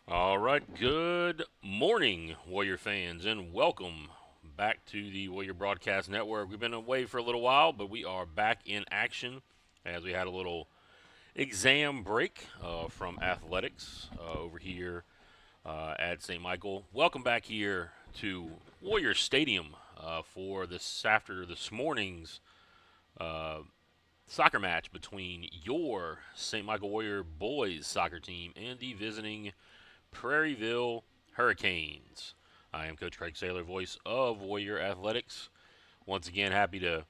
All right, good morning, Warrior fans, and welcome back to the Warrior Broadcast Network. We've been away for a little while, but we are back in action as we had a little exam break from athletics over here at St. Michael. Welcome back here to Warrior Stadium for this morning's uh, soccer match between your St. Michael Warrior boys soccer team and the visiting Prairieville Hurricanes. I am Coach Craig Saylor, voice of Warrior Athletics. Once again, happy to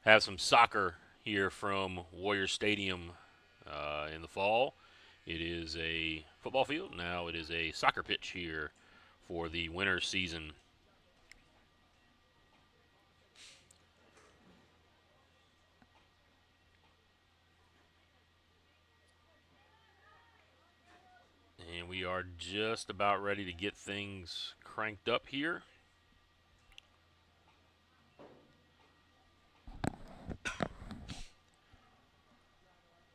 have some soccer here from Warrior Stadium in the fall. It is a football field. Now it is a soccer pitch here for the winter season. And we are just about ready to get things cranked up here.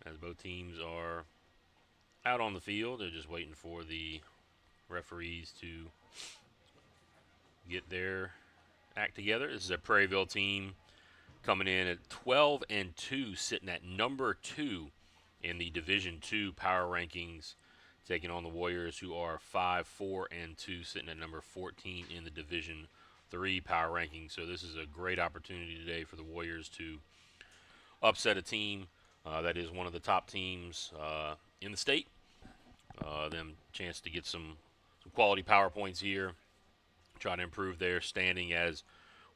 As both teams are out on the field, they're just waiting for the referees to get their act together. This is a Prairieville team coming in at 12 and 2, sitting at number 2 in the Division 2 power rankings, taking on the Warriors, who are 5, 4 and 2, sitting at number 14 in the Division 3 power rankings. So this is a great opportunity today for the Warriors to upset a team that is one of the top teams in the state. Them chance to get some quality power points here, try to improve their standing as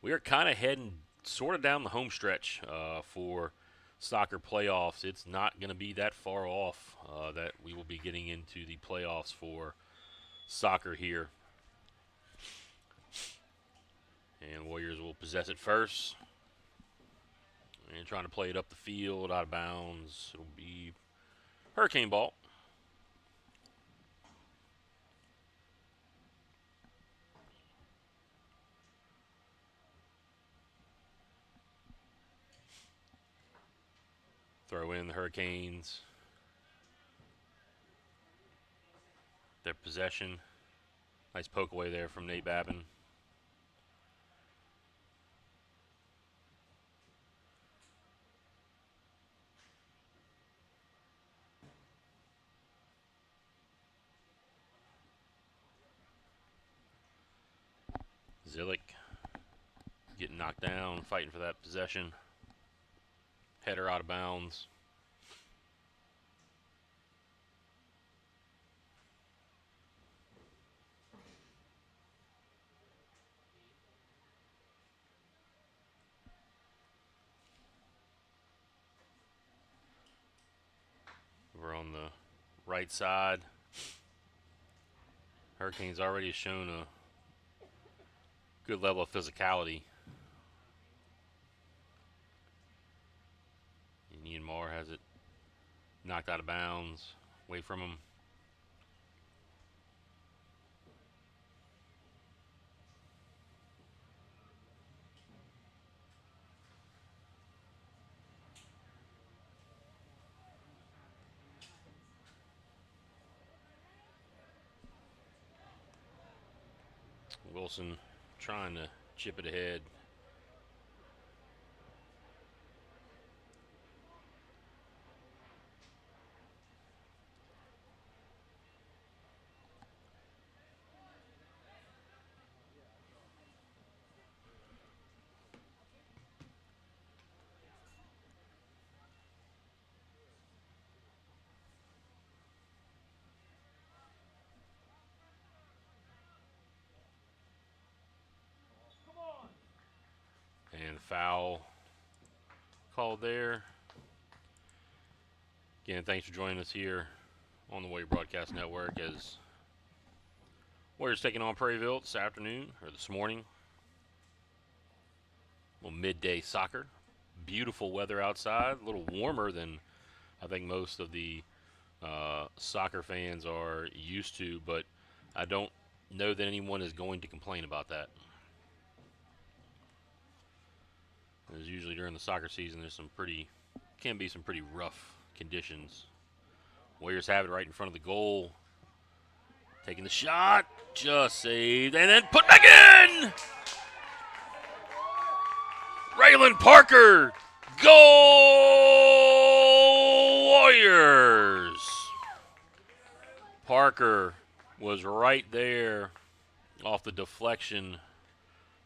we are kind of heading sort of down the home stretch for soccer playoffs. It's not going to be that far off that we will be getting into the playoffs for soccer here. And Warriors will possess it first. And trying to play it up the field, out of bounds. It'll be Hurricane ball. Throw in the Hurricanes. Their possession. Nice poke away there from Nate Babin. Zillick getting knocked down, fighting for that possession. Header out of bounds. Over on the right side, Hurricanes already shown a good level of physicality. And Ian Marr has it knocked out of bounds, away from him. Wilson trying to chip it ahead. And foul called there. Again, thanks for joining us here on the Warrior Broadcast Network as Warriors taking on Prairieville this afternoon, or this morning. A little midday soccer. Beautiful weather outside, a little warmer than I think most of the soccer fans are used to, but I don't know that anyone is going to complain about that. As usually during the soccer season, can be some pretty rough conditions. Warriors have it right in front of the goal. Taking the shot. Just saved. And then put back in. Raylan Parker. Goal Warriors. Parker was right there off the deflection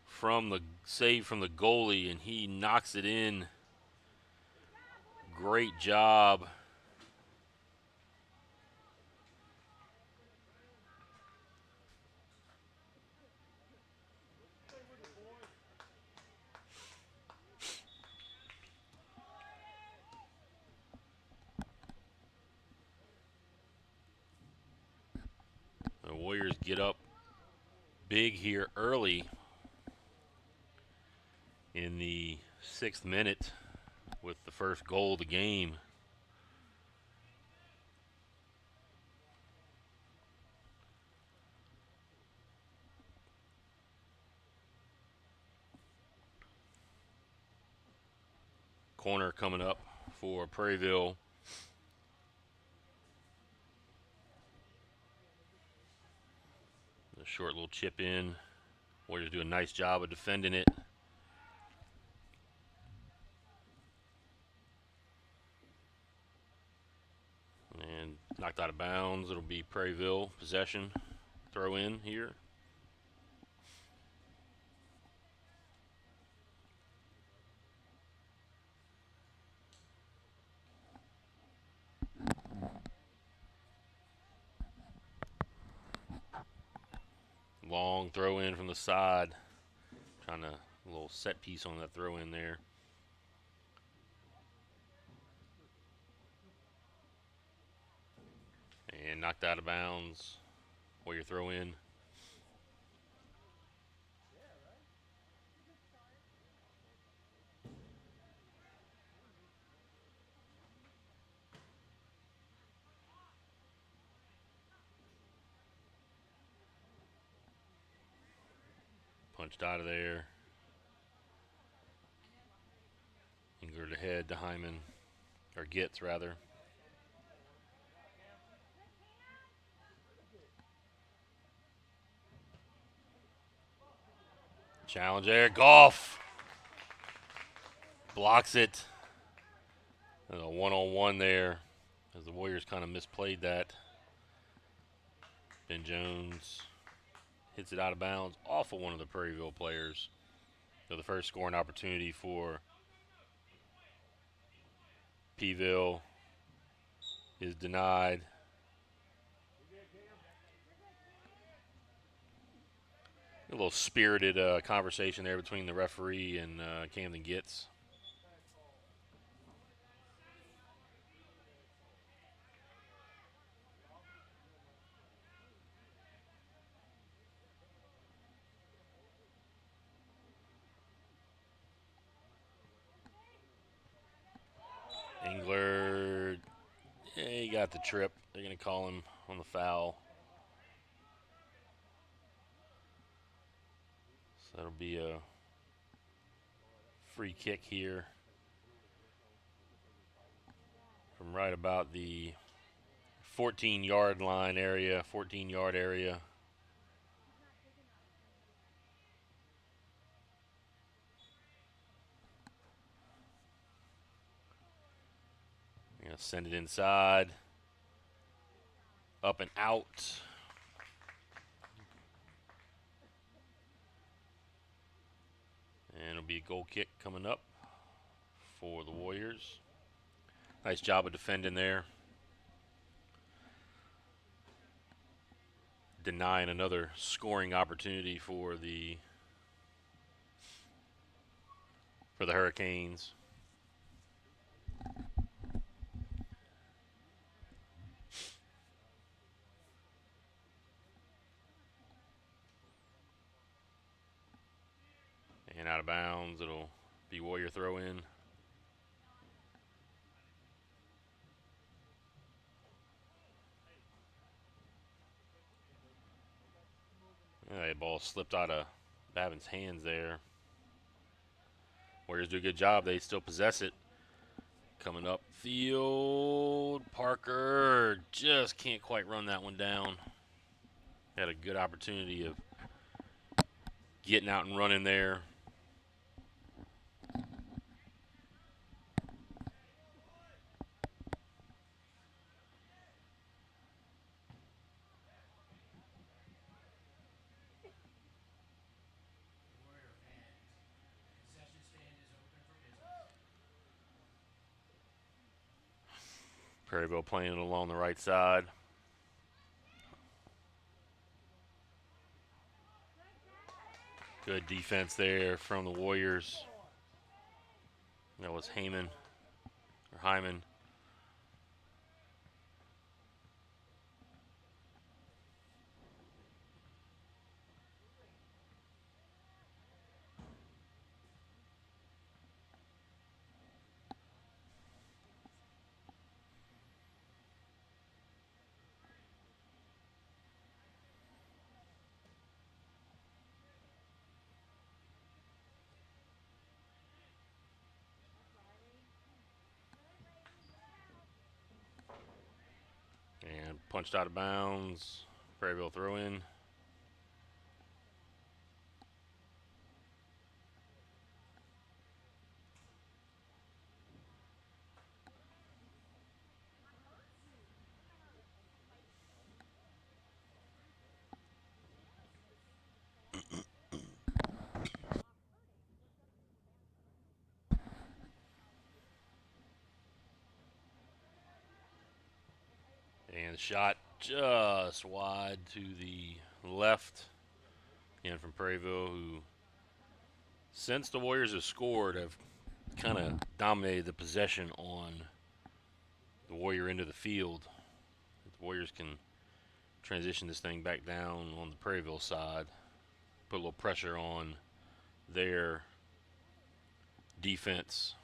from the save from the goalie, and he knocks it in. Great job. The Warriors get up big here early in the 6th minute with the first goal of the game. Corner coming up for Prairieville. A short little chip in. Warriors do a nice job of defending it. And knocked out of bounds. It'll be Prairieville possession. Throw in here. Long throw in from the side. Trying to, a little set piece on that throw in there. And knocked out of bounds. Warrior throw in. Punched out of there. Ingrid ahead to Hyman, or Gitz rather. Challenge there, Goff blocks it. There's a one-on-one there as the Warriors kind of misplayed that. Ben Jones hits it out of bounds off of one of the Prairieville players. So the first scoring opportunity for P-ville is denied. A little spirited conversation there between the referee and Camden Gitz. Engler, yeah, he got the trip. They're going to call him on the foul. So that'll be a free kick here from right about the 14-yard line area, 14-yard area. Going to send it inside. Up and out. And it'll be a goal kick coming up for the Warriors. Nice job of defending there. Denying another scoring opportunity for the Hurricanes. And out of bounds, it'll be Warrior throw in. That ball slipped out of Babin's hands there. Warriors do a good job. They still possess it. Coming up field, Parker just can't quite run that one down. Had a good opportunity of getting out and running there. Prairieville playing it along the right side. Good defense there from the Warriors. That was Hyman. And punched out of bounds. Prairieville throw in. And shot just wide to the left. Again from Prairieville, who, since the Warriors have scored, have kind of dominated the possession on the Warrior end of the field. The Warriors can transition this thing back down on the Prairieville side, put a little pressure on their defense.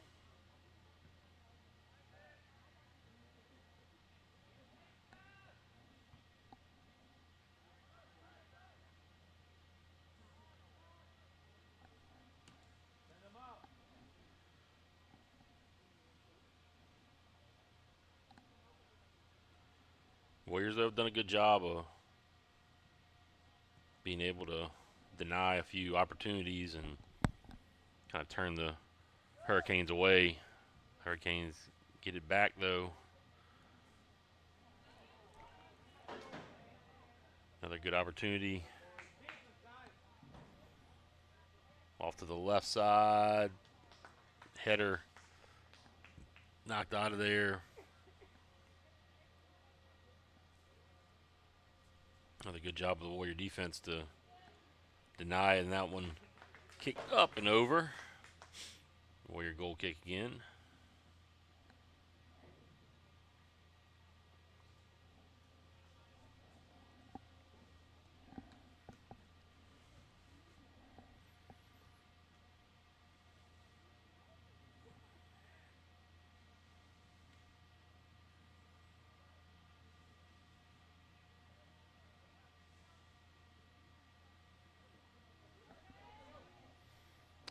Warriors, though, have done a good job of being able to deny a few opportunities and kind of turn the Hurricanes away. Hurricanes get it back, though. Another good opportunity. Off to the left side. Header knocked out of there. Another good job of the Warrior defense to deny it, and that one kicked up and over. Warrior goal kick again.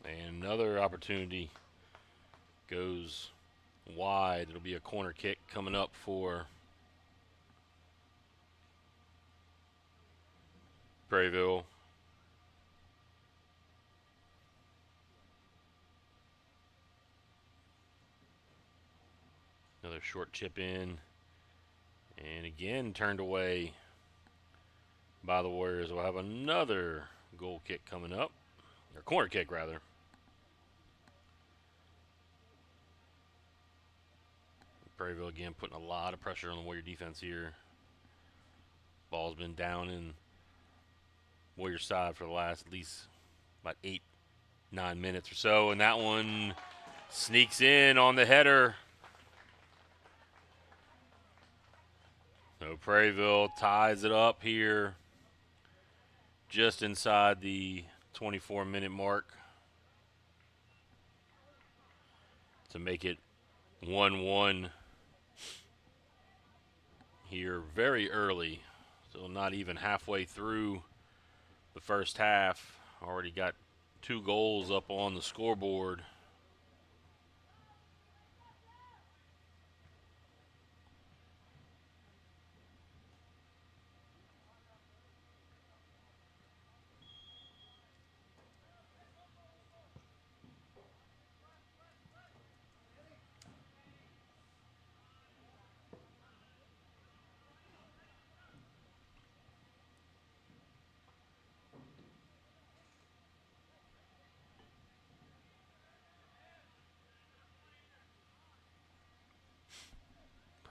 And another opportunity goes wide. It'll be a corner kick coming up for Prairieville. Another short chip in. And again turned away by the Warriors. We'll have another goal kick coming up. Or corner kick, rather. Prairieville again putting a lot of pressure on the Warrior defense here. Ball's been down in Warrior side for the last at least about 8-9 minutes or so. And that one sneaks in on the header. So Prairieville ties it up here just inside the 24-minute mark to make it 1-1 here very early. So not even halfway through the first half. Already got 2 goals up on the scoreboard.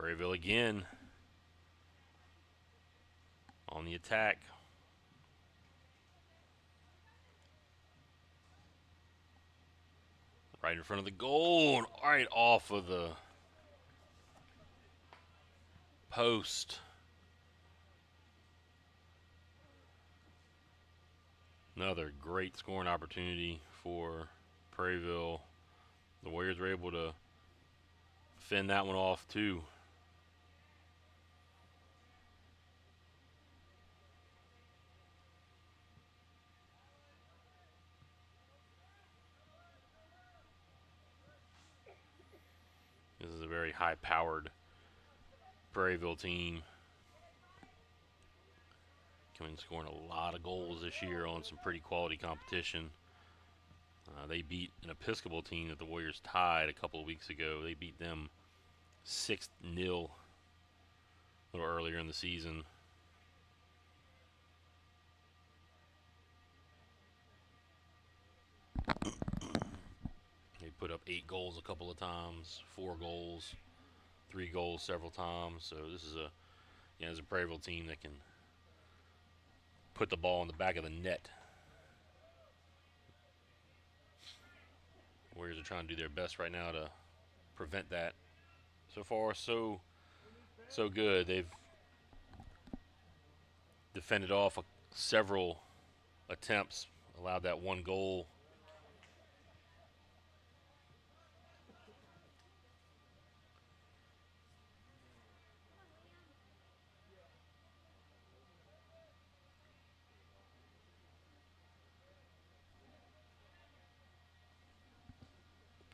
Prairieville again on the attack. Right in front of the goal, and right off of the post. Another great scoring opportunity for Prairieville. The Warriors were able to fend that one off too. This is a very high-powered Prairieville team. Coming scoring a lot of goals this year on some pretty quality competition. They beat an Episcopal team that the Warriors tied a couple of weeks ago. They beat them 6-0 a little earlier in the season. They put up 8 goals a couple of times, 4 goals, 3 goals several times. So this is a Prairieville team that can put the ball in the back of the net. Warriors are trying to do their best right now to prevent that. So far, so good. They've defended off several attempts, allowed that 1 goal.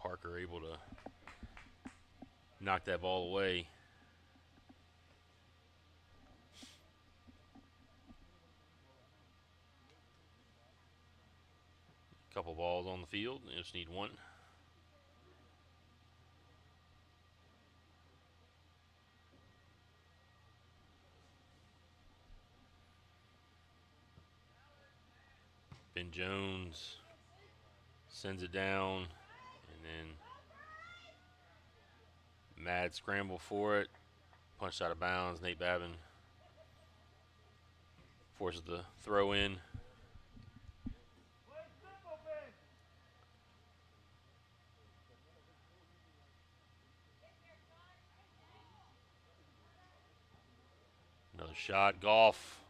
Parker able to knock that ball away. Couple balls on the field. They just need one. Ben Jones sends it down, and then mad scramble for it. Punched out of bounds. Nate Babin forces the throw in. Another shot. Goff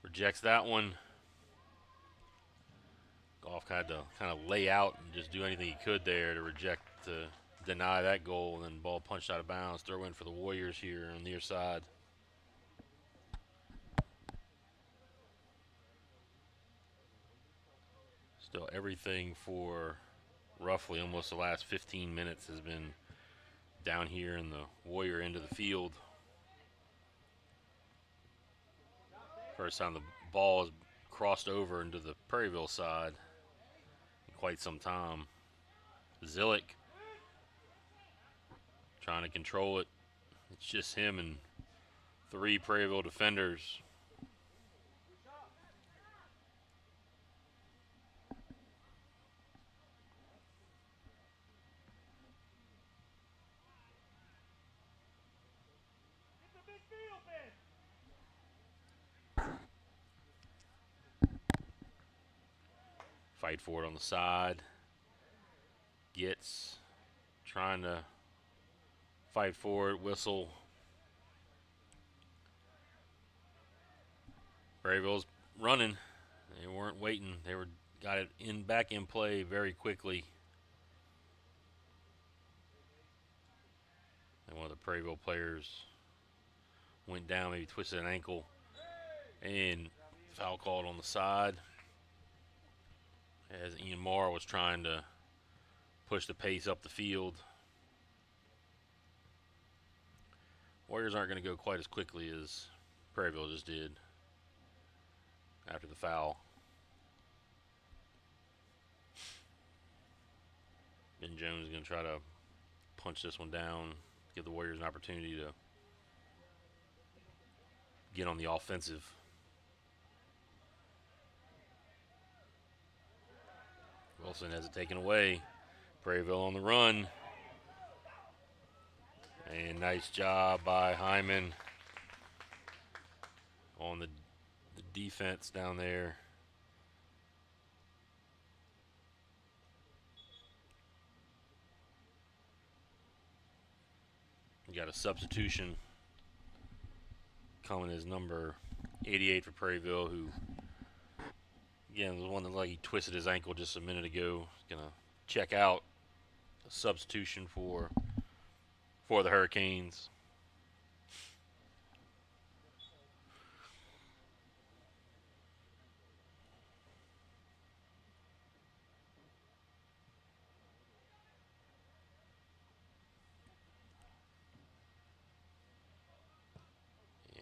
rejects that one. Goff had to kind of lay out and just do anything he could there to deny that goal, and then ball punched out of bounds. Throw in for the Warriors here on the near side. Still, everything for roughly almost the last 15 minutes has been down here in the Warrior end of the field. First time the ball has crossed over into the Prairieville side in quite some time. Zillick trying to control it. It's just him and 3 Prairieville defenders. Fight for it on the side. Gets trying to fight for it. Whistle. Prairieville's running. They weren't waiting. They got it back in play very quickly. And one of the Prairieville players went down, maybe twisted an ankle, and foul called on the side as Ian Marr was trying to push the pace up the field. Warriors aren't going to go quite as quickly as Prairieville just did after the foul. Ben Jones is going to try to punch this one down, give the Warriors an opportunity to get on the offensive. Wilson has it taken away. Prairieville on the run. And nice job by Hyman on the defense down there. You got a substitution coming as number 88 for Prairieville, who, again, was one that like he twisted his ankle just a minute ago. He's gonna check out. A substitution for the Hurricanes.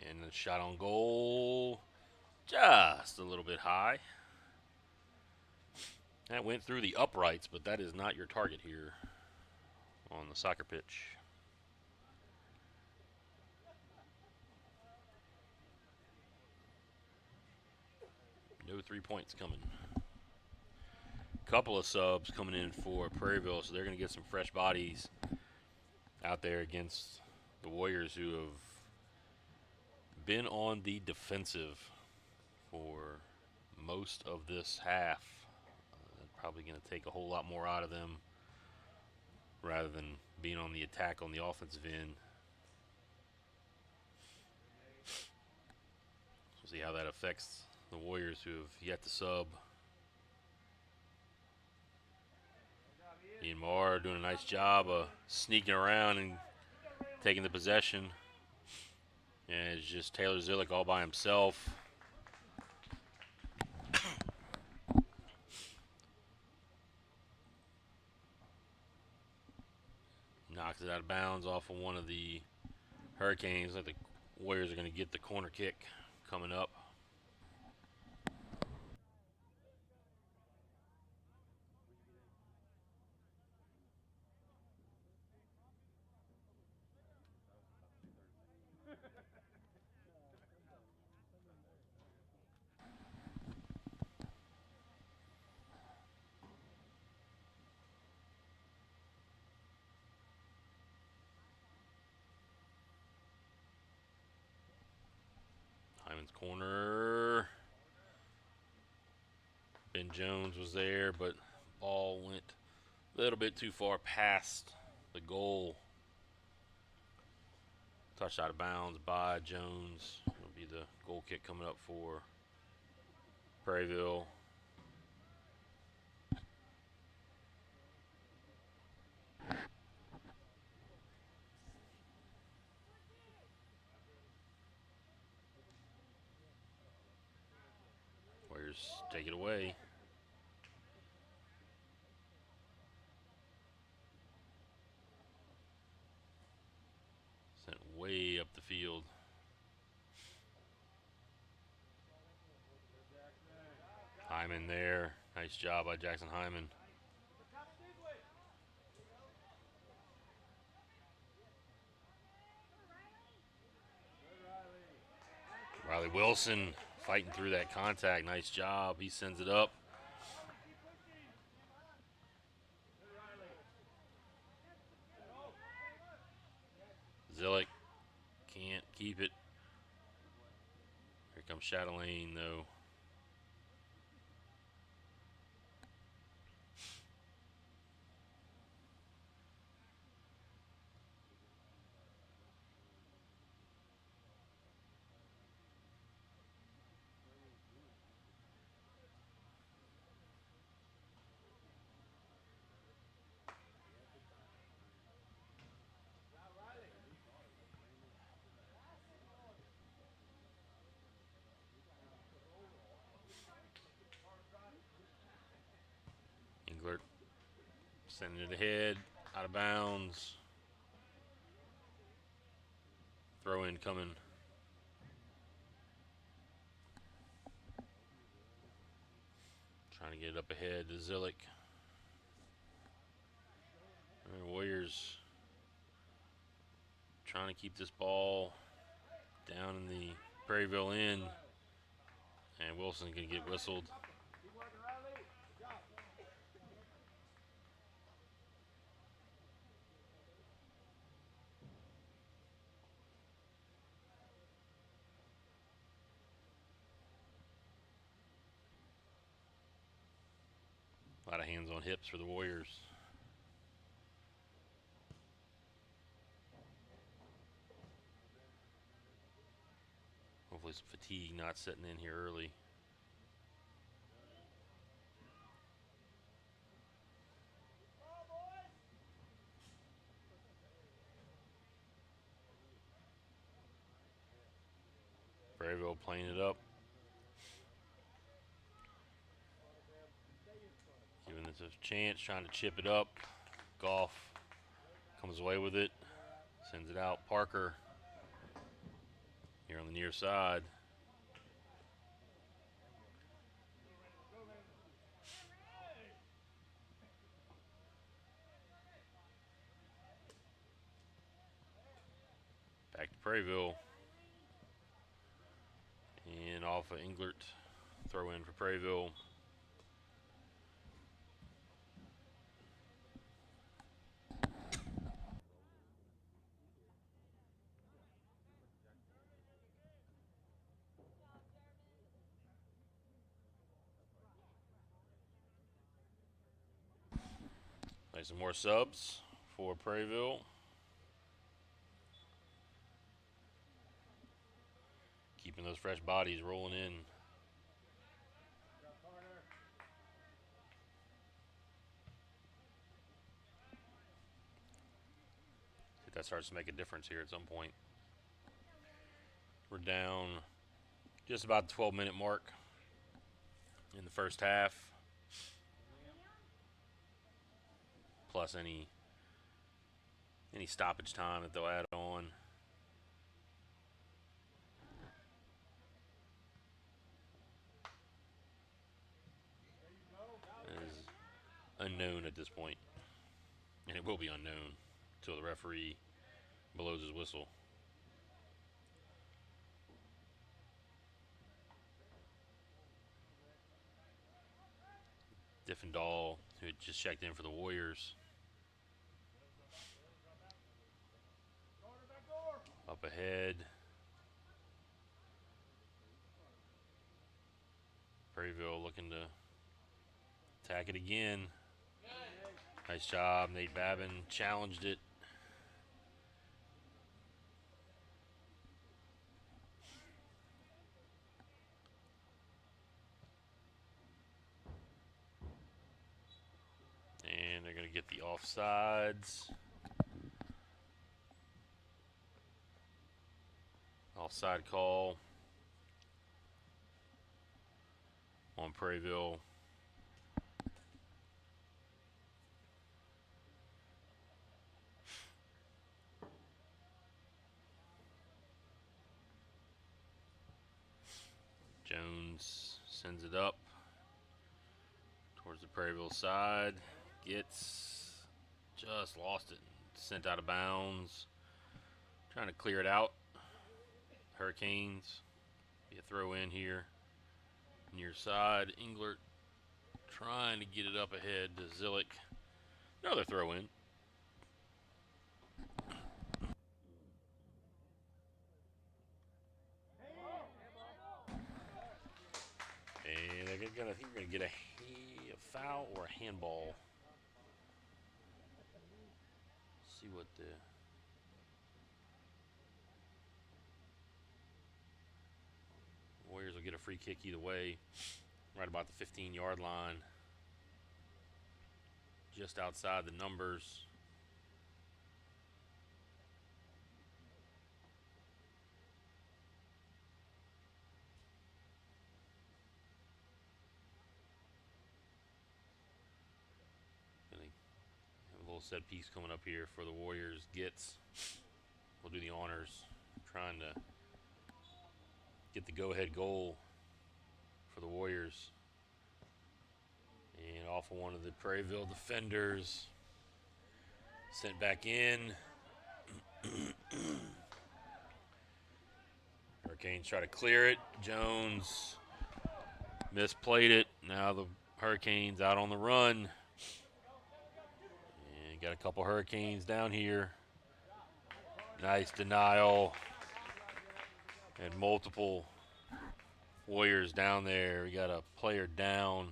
And a shot on goal, just a little bit high. That went through the uprights, but that is not your target here on the soccer pitch. No 3 points coming. Couple of subs coming in for Prairieville, so they're going to get some fresh bodies out there against the Warriors, who have been on the defensive for most of this half. Probably going to take a whole lot more out of them rather than being on the attack on the offensive end. We'll see how that affects the Warriors, who have yet to sub. Ian Marr doing a nice job of sneaking around and taking the possession. And it's just Taylor Zillick all by himself. Knocks it out of bounds off of one of the Hurricanes. Like the Warriors are going to get the corner kick coming up. Hyman's corner. Ben Jones was there, but ball went a little bit too far past the goal. Touched out of bounds by Jones. It'll be the goal kick coming up for Prairieville. Warriors take it away. Sent way up the field. Hyman there. Nice job by Jackson Hyman. Riley Wilson fighting through that contact. Nice job. He sends it up. Zillick can't keep it. Here comes Chatelaine, though. Englert sending it ahead, out of bounds. Throw in coming. Trying to get it up ahead to Zillick. Warriors trying to keep this ball down in the Prairieville end. And Wilson's going to get whistled. lot of hands on hips for the Warriors. Hopefully some fatigue not setting in here early. Prairieville playing it up. Giving this a chance, trying to chip it up. Goff comes away with it. Sends it out. Parker here on the near side. Back to Prairieville. And off of Englert. Throw in for Prairieville. Play some more subs for Prairieville. Keeping those fresh bodies rolling in. See if that starts to make a difference here at some point. We're down just about the 12-minute mark in the first half. Plus any stoppage time that they'll add on. It is unknown at this point. And it will be unknown until the referee blows his whistle. Diffendahl, who had just checked in for the Warriors. Up ahead. Prairieville looking to attack it again. Nice job. Nate Babin challenged it. And they're going to get the offsides. Offside call on Prairieville. Jones sends it up towards the Prairieville side. Just lost it. Sent out of bounds. Trying to clear it out. Hurricanes. Be a throw in here. Near side. Englert trying to get it up ahead to Zillick. Another throw in. And I think we're going to get a foul or a handball. See what the Warriors will get a free kick either way. Right about the 15-yard line. Just outside the numbers. Set piece coming up here for the Warriors. We'll do the honors, trying to get the go-ahead goal for the Warriors. And off of one of the Prairieville defenders, sent back in. Hurricanes try to clear it. Jones misplayed it. Now the Hurricanes out on the run. Got a couple Hurricanes down here. Nice denial. And multiple Warriors down there. We got a player down.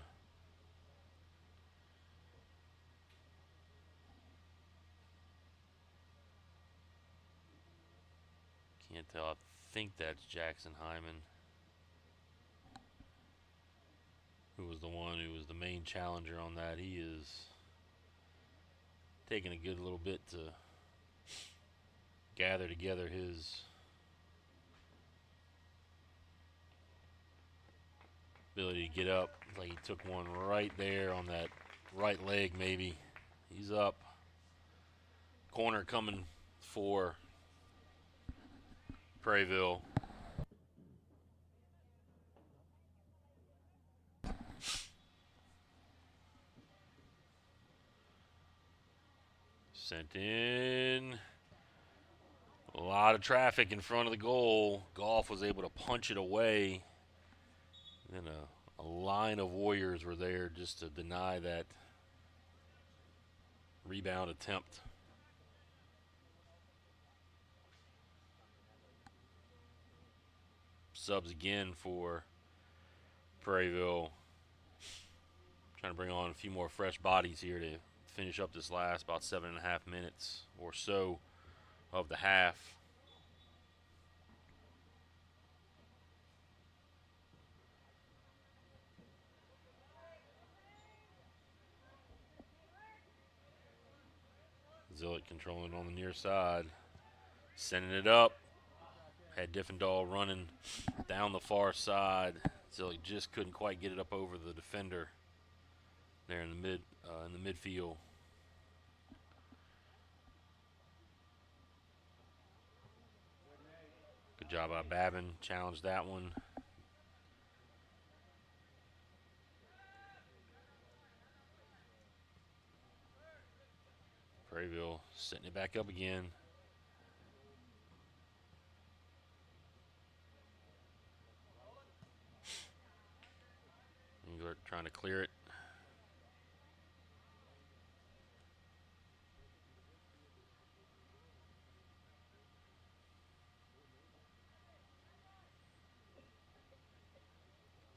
tell. I think that's Jackson Hyman, who was the one who was the main challenger on that. He is taking a good little bit to gather together his ability to get up. Like he took one right there on that right leg, maybe. He's up. Corner coming for Prairieville. Sent in. A lot of traffic in front of the goal. Golf was able to punch it away. Then a line of Warriors were there just to deny that rebound attempt. Subs again for Prairieville. Trying to bring on a few more fresh bodies here to finish up this last about 7.5 minutes or so of the half. Zillick controlling on the near side. Sending it up. Had Diffendahl running down the far side. Zillick just couldn't quite get it up over the defender there in the midfield. Good job by Babin. Challenged that one. Prairieville setting it back up again. Englert trying to clear it.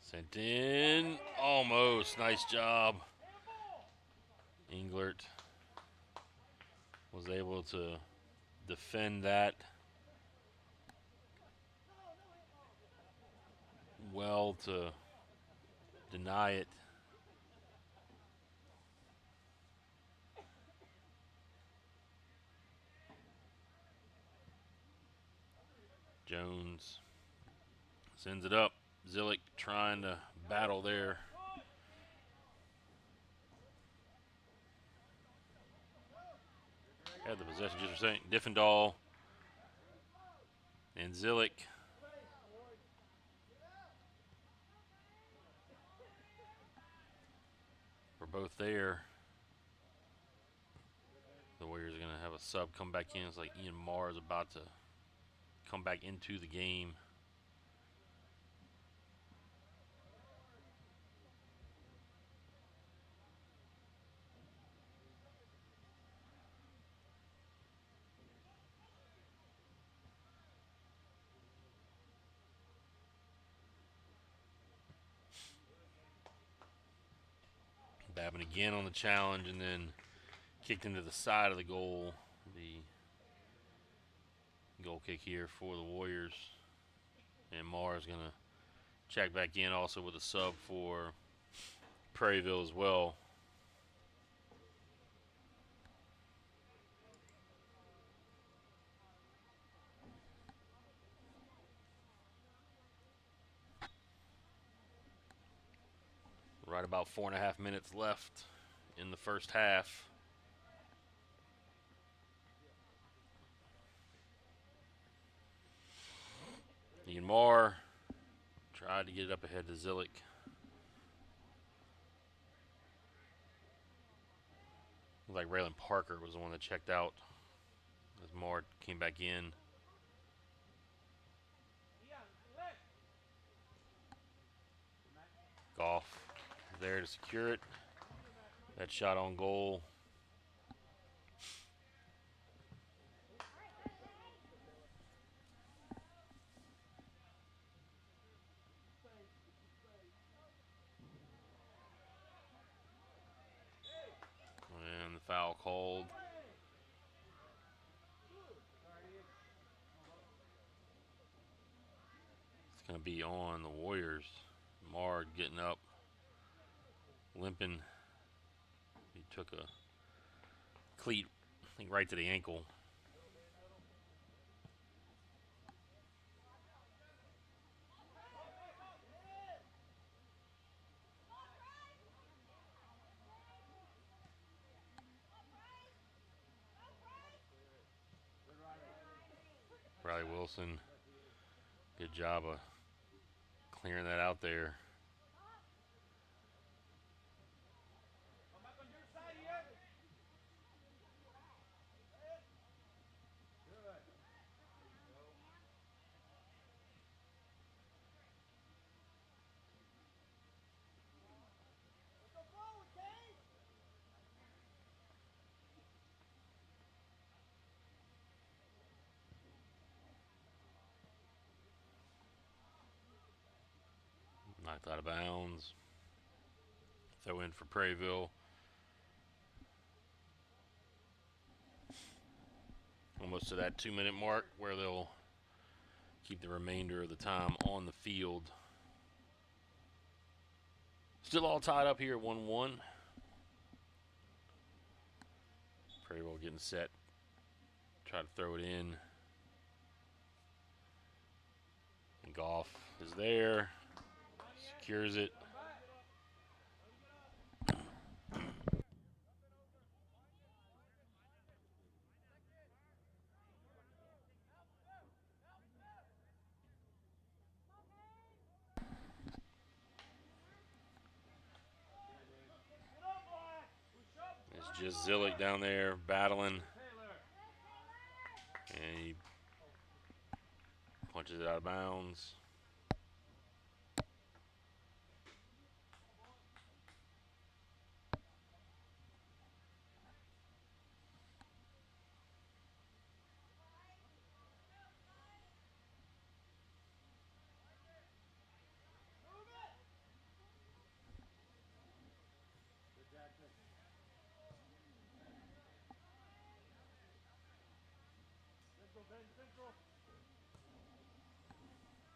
Sent in. Almost. Nice job. Englert was able to defend that well to deny it. Jones sends it up. Zillick trying to battle there. Had the possession just for a second. Diffendahl and Zillick. We're both there. The Warriors are going to have a sub come back in. It's like Ian Marr is about to come back into the game. Babin again on the challenge and then kicked into the side of the goal. The goal kick here for the Warriors. And Marr is going to check back in also with a sub for Prairieville as well. Right about 4.5 minutes left in the first half. Ian Marr tried to get it up ahead to Zillick. Looked like Raylan Parker was the one that checked out as Marr came back in. Goff there to secure it. That shot on goal. And the foul called. going to be on the Warriors. Mard getting up, limping. He took a cleat, I think, right to the ankle. Riley Wilson, good job of clearing that out there. Knocked out of bounds. Throw in for Prairieville. Almost to that 2-minute mark where they'll keep the remainder of the time on the field. Still all tied up here at 1-1. Prairieville getting set. Try to throw it in. And Goff is there. Secures it. There's just Zillick down there battling. And he punches it out of bounds.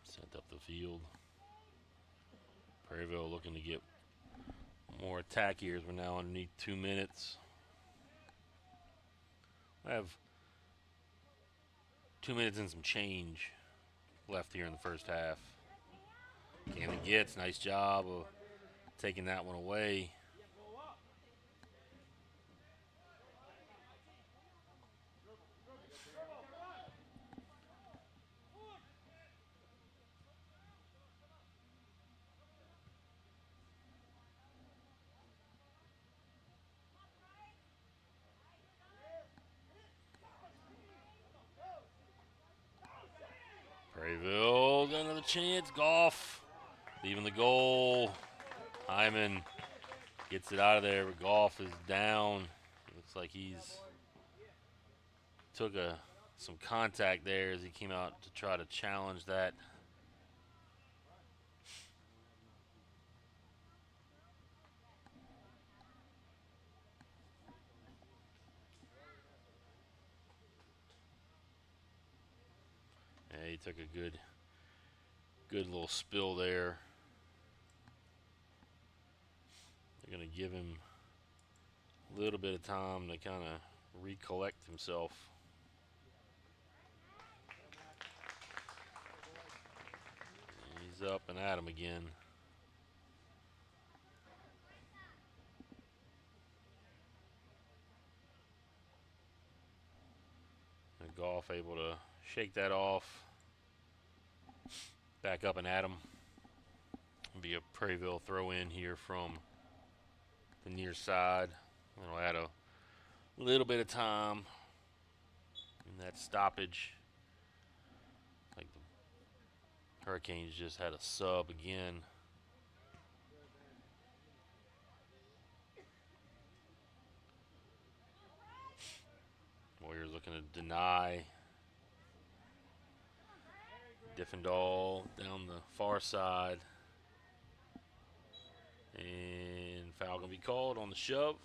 Sent up the field. Prairieville looking to get more attack here as we're now underneath 2 minutes. I have 2 minutes and some change left here in the first half. Camden gets, nice job of taking that one away. Prairieville got another chance. Goff leaving the goal. Hyman gets it out of there, but Goff is down. Looks like he's took some contact there as he came out to try to challenge that. Yeah, he took a good little spill there. They're going to give him a little bit of time to kind of recollect himself. He's up and at him again. And Goff able to shake that off. Back up and at him. Be a Prairieville throw in here from the near side. It'll add a little bit of time in that stoppage. Like the Hurricanes just had a sub again. Warriors looking to deny. Diffendahl down the far side. And foul gonna be called on the shove.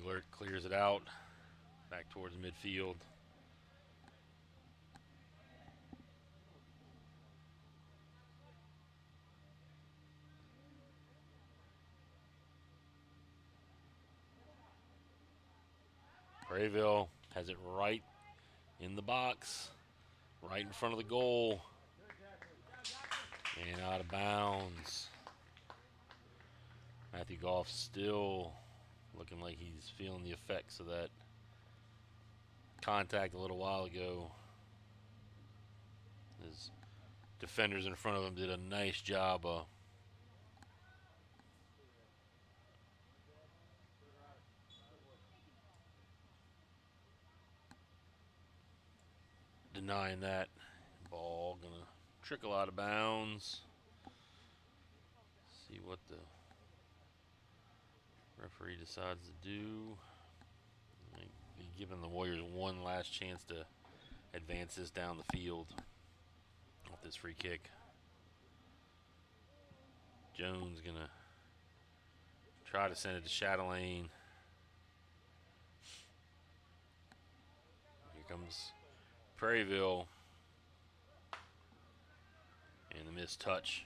Englert clears it out back towards midfield. Prairieville has it right in the box, right in front of the goal, and out of bounds. Matthew Goff still looking like he's feeling the effects of that contact a little while ago. His defenders in front of him did a nice job of denying that. Ball gonna trickle out of bounds. See what the referee decides to do. Be giving the Warriors one last chance to advance this down the field with this free kick. Jones gonna try to send it to Chatelaine. Here comes Prairieville. And the missed touch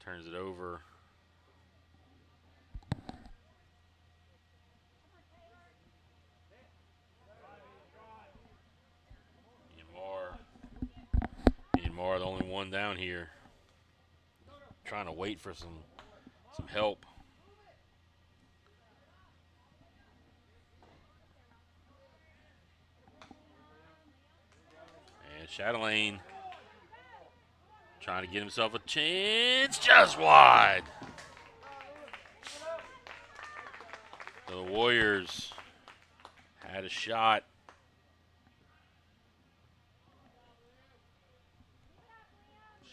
turns it over. Myanmar, the only one down here, trying to wait for some help. And Chatelaine trying to get himself a chance, just wide. So the Warriors had a shot.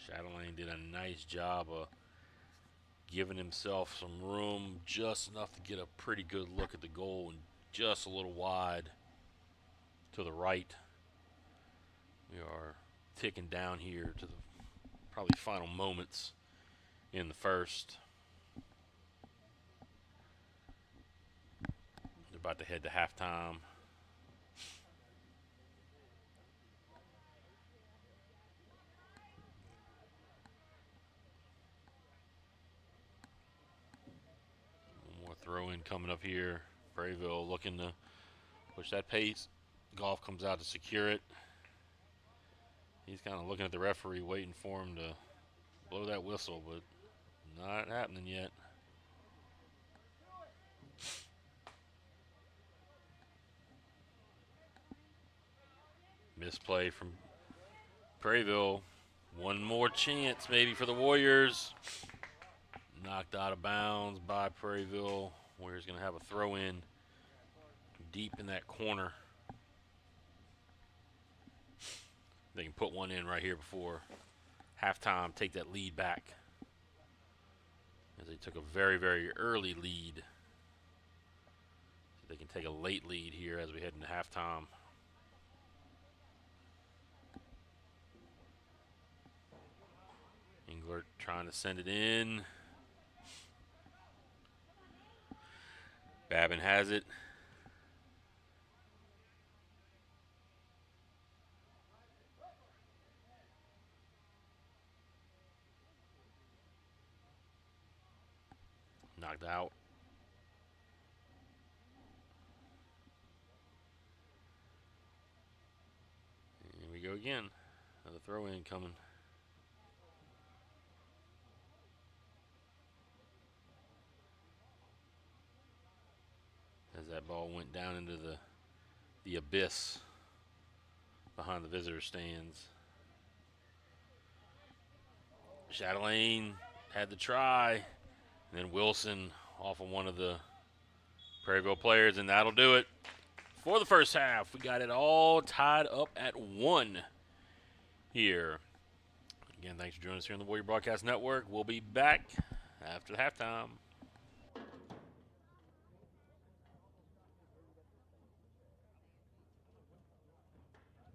Chatelaine did a nice job of giving himself some room, just enough to get a pretty good look at the goal, and just a little wide to the right. We are ticking down here to the probably final moments in the first. They're about to head to halftime. One more throw in coming up here. Prairieville looking to push that pace. Goff comes out to secure it. He's kind of looking at the referee, waiting for him to blow that whistle, but not happening yet. Misplay from Prairieville. One more chance maybe for the Warriors. Knocked out of bounds by Prairieville. Warriors going to have a throw in deep in that corner. They can put one in right here before halftime, take that lead back. As they took a very, very early lead. So they can take a late lead here as we head into halftime. Englert trying to send it in. Babin has it. Knocked out. Here we go again. Another throw in coming. As that ball went down into the abyss behind the visitor stands. Chatelaine had the try. And then Wilson off of one of the Prairieville players, and that'll do it for the first half. We got it all tied up at 1 here. Again, thanks for joining us here on the Warrior Broadcast Network. We'll be back after the halftime.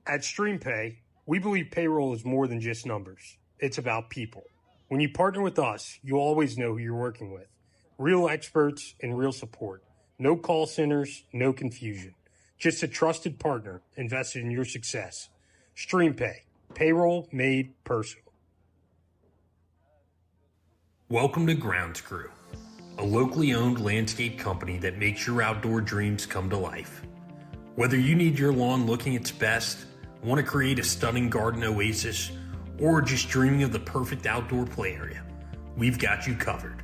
At StreamPay, we believe payroll is more than just numbers. It's about people. When you partner with us, you always know who you're working with. Real experts and real support. No call centers, no confusion. Just a trusted partner invested in your success. StreamPay, payroll made personal. Welcome to Grounds Crew, a locally owned landscape company that makes your outdoor dreams come to life. Whether you need your lawn looking its best, want to create a stunning garden oasis, or just dreaming of the perfect outdoor play area, we've got you covered.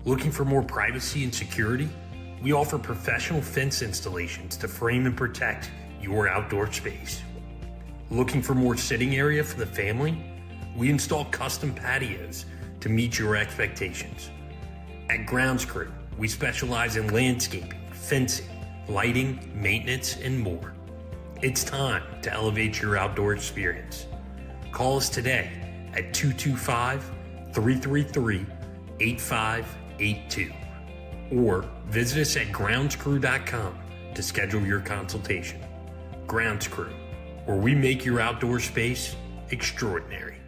Looking for more privacy and security? We offer professional fence installations to frame and protect your outdoor space. Looking for more sitting area for the family? We install custom patios to meet your expectations. At Grounds Crew, we specialize in landscaping, fencing, lighting, maintenance, and more. It's time to elevate your outdoor experience. Call us today at 225-333-8582 or visit us at groundscrew.com to schedule your consultation. Grounds Crew, where we make your outdoor space extraordinary.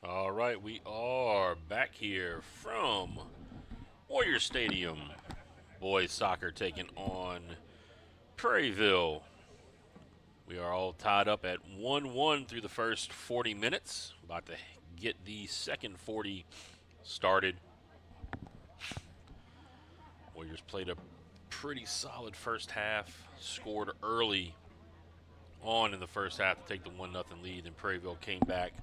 All right, we are back here from Warrior Stadium. Boys soccer taking on Prairieville. We are all tied up at 1-1 through the first 40 minutes. About to get the second 40 started. Warriors played a pretty solid first half, scored early on in the first half to take the 1-0 lead, and Prairieville came back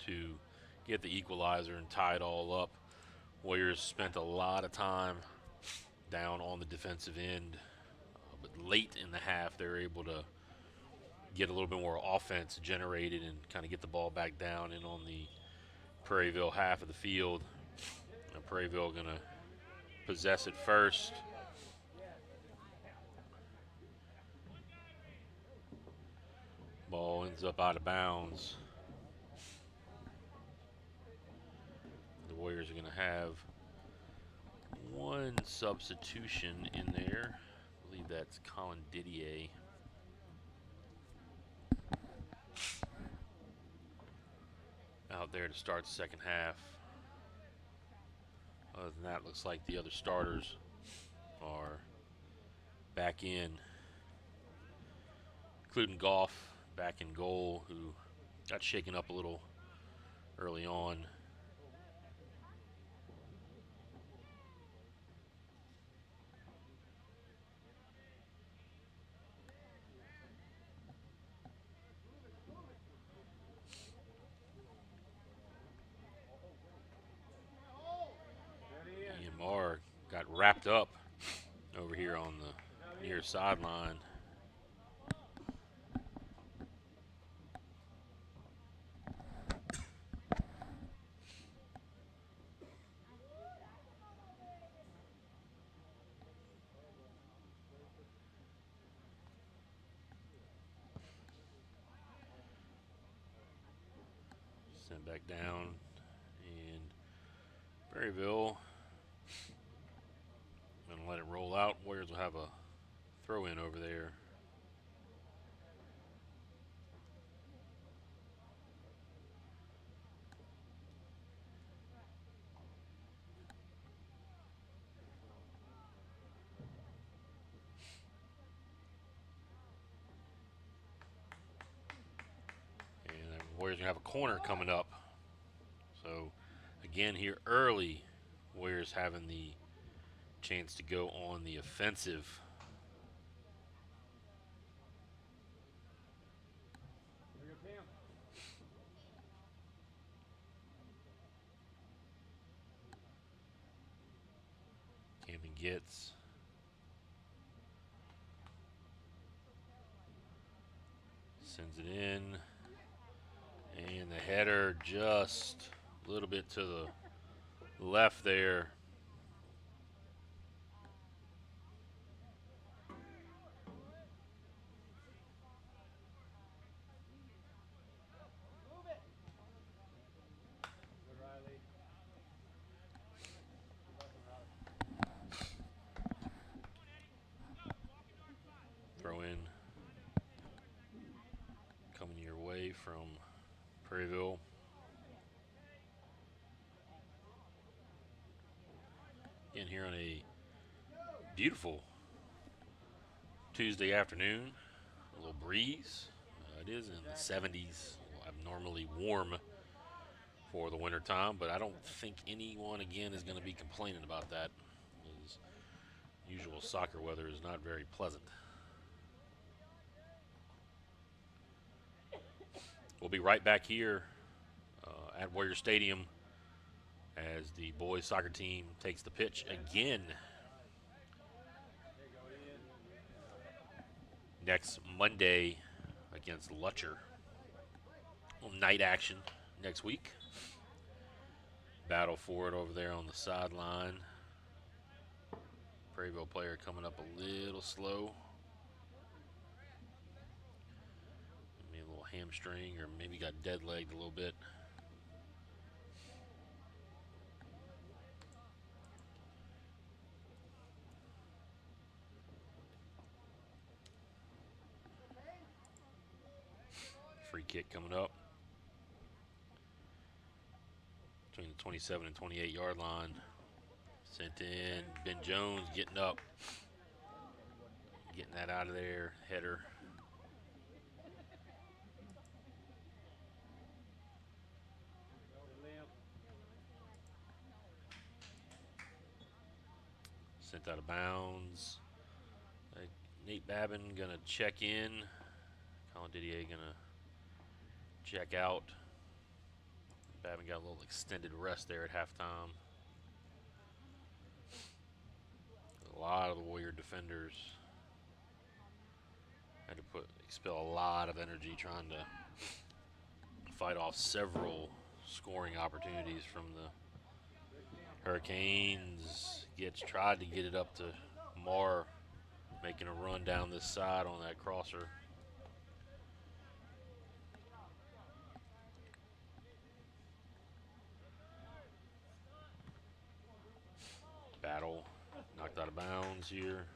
to get the equalizer and tie it all up. Warriors spent a lot of time down on the defensive end, but late in the half they were able to get a little bit more offense generated and kind of get the ball back down in on the Prairieville half of the field. And Prairieville going to possess it first. Ball ends up out of bounds. The Warriors are going to have one substitution in there. I believe that's Colin Didier. Out there to start the second half. Other than that, looks like the other starters are back in, including Goff back in goal, who got shaken up a little early on. Ian Marr got wrapped up over here on the near sideline. Sent back down, and Prairieville gonna let it roll out. Warriors will have a throw in over there. And the Warriors gonna have a corner coming up. So again here early, Warriors having the chance to go on the offensive. Camden gets. Sends it in. And the header just a little bit to the left there. Throw in coming your way from Prairieville. In here on a beautiful Tuesday afternoon, a little breeze. It is in the 70s, abnormally warm for the winter time, but I don't think anyone again is going to be complaining about that. As usual, soccer weather is not very pleasant. We'll be right back here at Warrior Stadium as the boys soccer team takes the pitch again next Monday against Lutcher. Night action next week. Battle for it over there on the sideline. Prairieville player coming up a little slow. Maybe a little hamstring, or maybe got dead legged a little bit. Free kick coming up. between the 27 and 28 yard line. Sent in. Ben Jones getting up. Getting that out of there. Header. Sent out of bounds. Nate Babin going to check in. Colin Didier going to check out. Babin got a little extended rest there at halftime. A lot of the Warrior defenders had to expel a lot of energy trying to fight off several scoring opportunities from the Hurricanes. Tried to get it up to Marr, making a run down this side on that crosser. Battle knocked out of bounds here.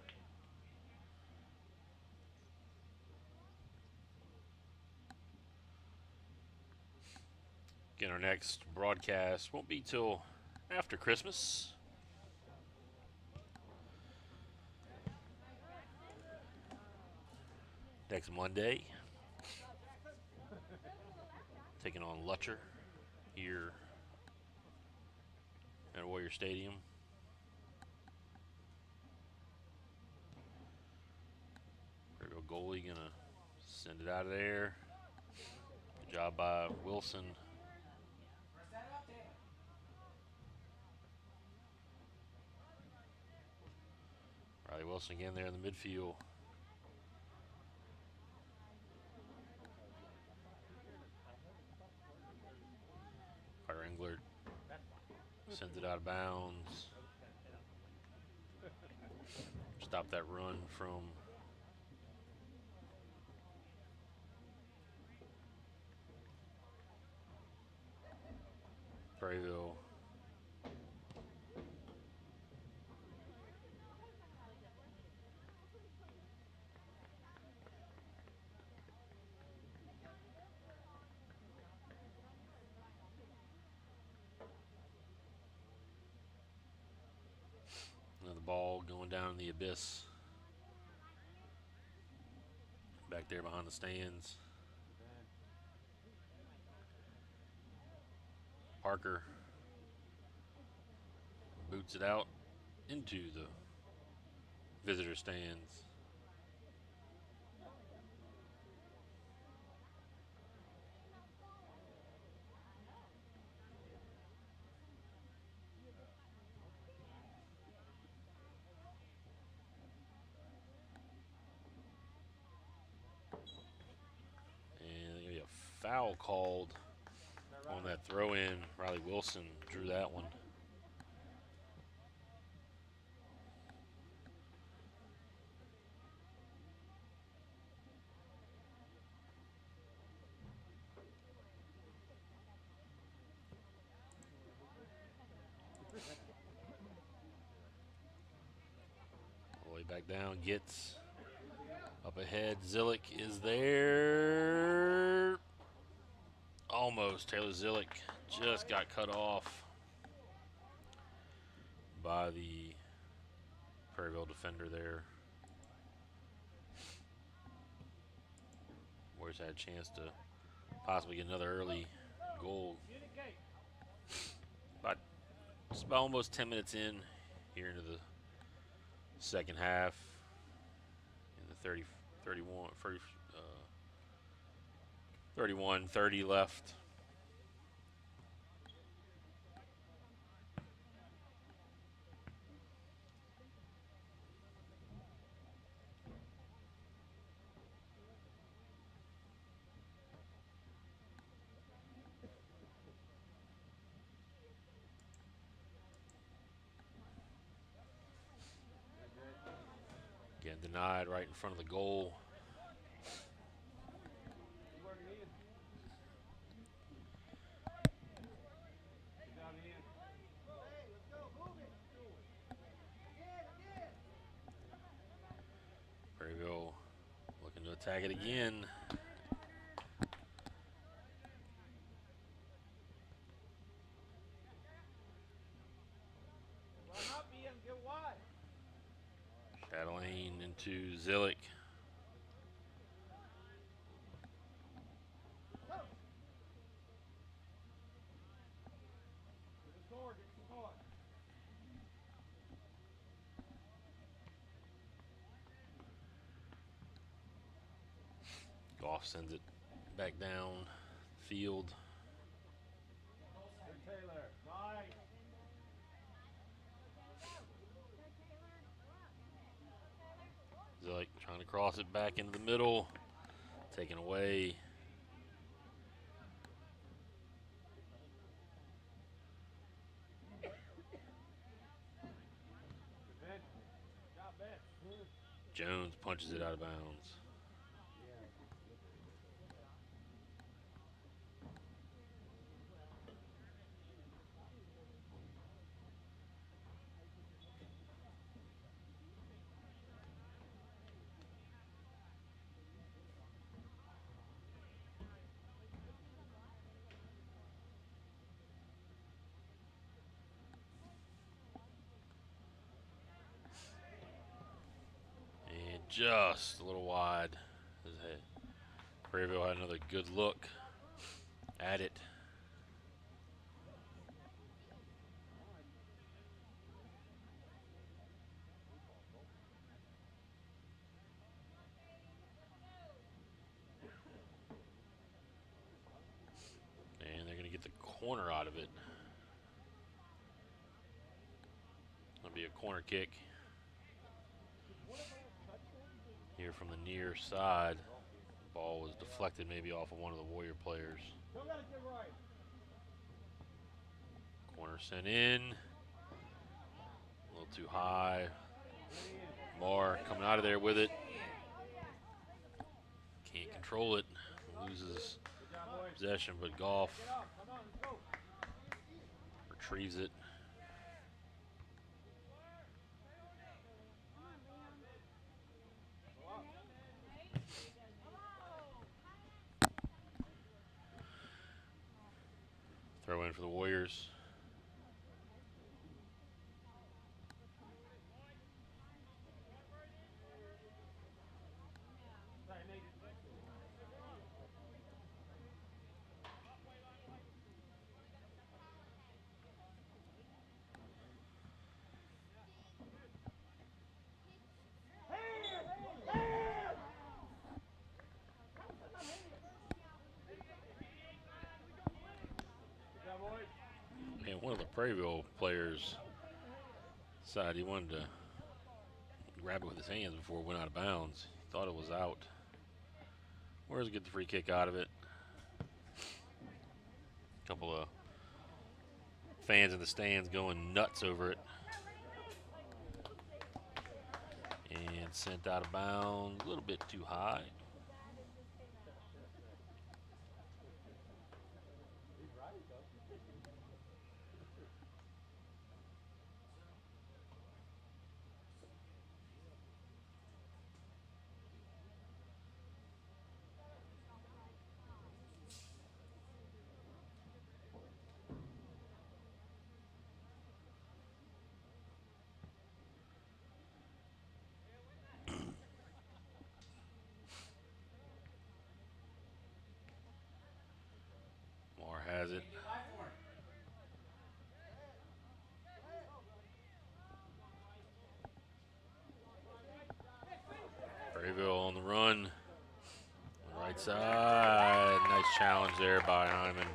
Again, our next broadcast won't be till after Christmas. Next Monday. Taking on Lutcher here at Warrior Stadium. Prairieville goalie gonna send it out of there. Good job by Wilson. Riley Wilson again there in the midfield. Carter Englert sends it out of bounds. Stop that run from Prairieville. And the ball going down in the abyss. Back there behind the stands. Parker boots it out into the visitor stands. And there's going to be a foul called on that throw in. Riley Wilson drew that one. All the way back down, gets up ahead. Zillick is there. Almost. Taylor Zillick just got cut off by the Prairieville defender there. Warriors had a chance to possibly get another early goal. Just about almost 10 minutes in here into the second half. In the 31-30 left. Again, denied right in front of the goal. Prairieville looking to attack it again. to Zillick. Goff sends it back down field. Zillick trying to cross it back into the middle. Taken away. Jones punches it out of bounds. And just a little wide. Prairieville had another good look at it. And they're going to get the corner out of it. It'll be a corner kick here from the near side. Ball was deflected maybe off of one of the Warrior players. Corner sent in. A little too high. Moore coming out of there with it. Can't control it. Loses possession, but Goff retrieves it. Throw in for the Warriors. And one of the Prairieville players decided he wanted to grab it with his hands before it went out of bounds. He thought it was out. Warriors get the free kick out of it. A couple of fans in the stands going nuts over it. And sent out of bounds, a little bit too high. Moore has it. Prairieville on the run. Right side. Nice challenge there by Hyman.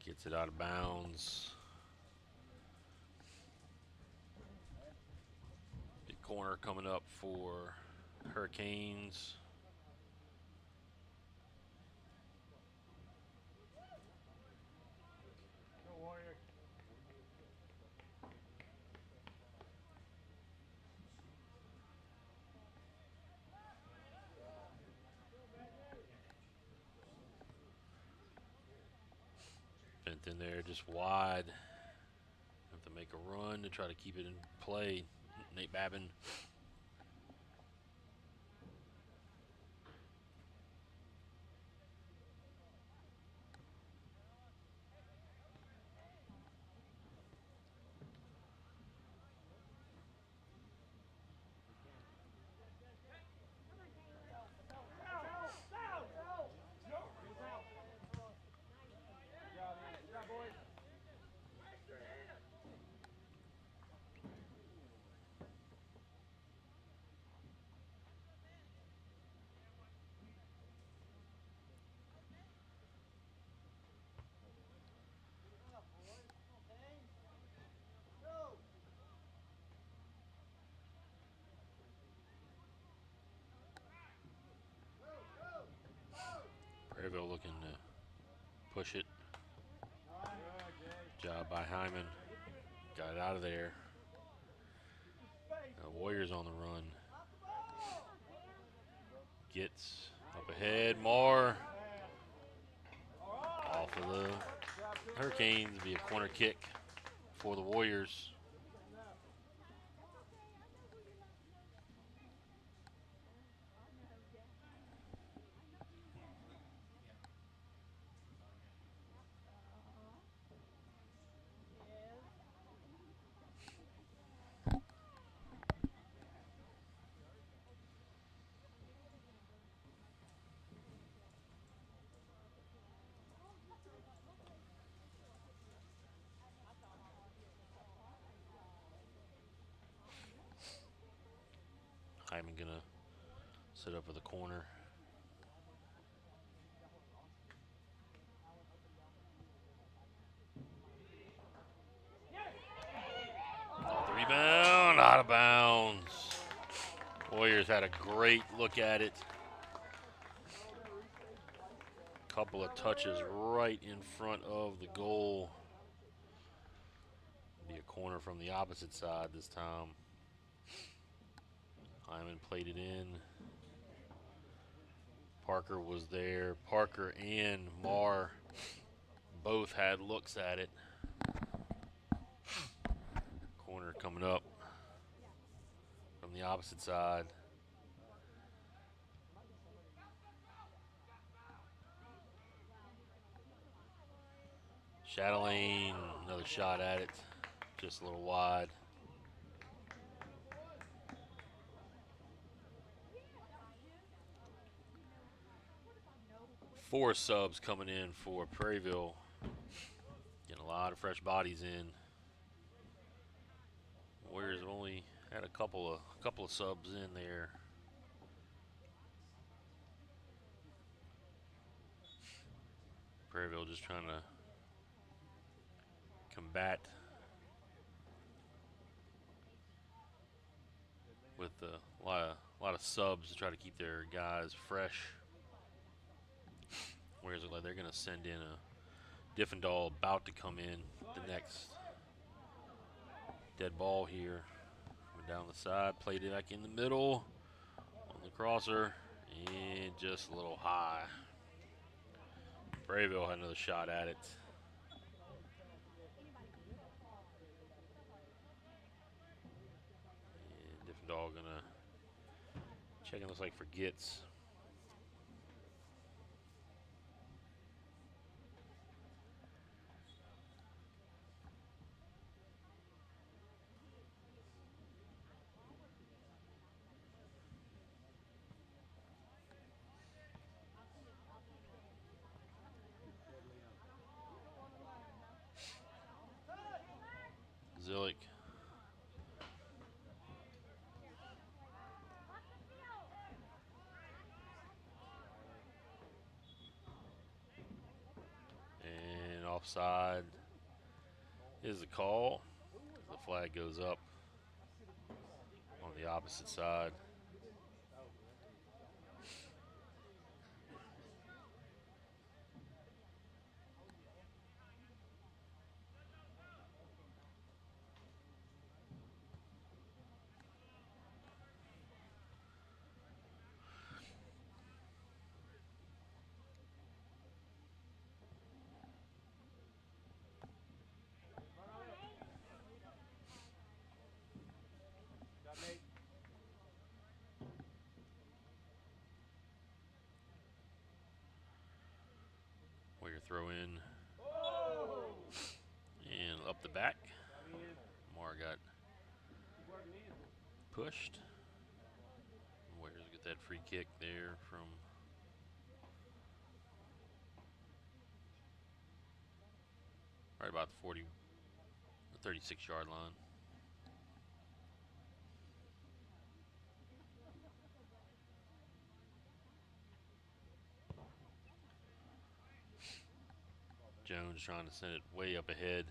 Gets it out of bounds. Big corner coming up for Hurricanes. Bent in there just wide. Have to make a run to try to keep it in play. Nate Babin. looking to push it. Job by Hyman. Got it out of there. Warriors on the run. Gets up ahead. Marr off of the Hurricanes. Be a corner kick for the Warriors. Hyman gonna set up for the corner. Off the rebound, out of bounds. Warriors had a great look at it. Couple of touches right in front of the goal. Be a corner from the opposite side this time. Hyman played it in. Parker was there. Parker and Marr both had looks at it. Corner coming up from the opposite side. Chatelaine, another shot at it. Just a little wide. Four subs coming in for Prairieville. Getting a lot of fresh bodies in. Warriors have only had a couple of subs in there. Prairieville just trying to combat with a lot of subs to try to keep their guys fresh. Warriors look like they're going to send in a Diffendahl about to come in. The next dead ball here. Went down the side, played it back in the middle on the crosser, and just a little high. Prairieville had another shot at it. And Diffendahl gonna check it, looks like for Gitz. Zillick. And offside is the call. The flag goes up on the opposite side. Warrior throw in and up the back. Marr got pushed. Warriors get that free kick there from right about the 36-yard line. Jones trying to send it way up ahead.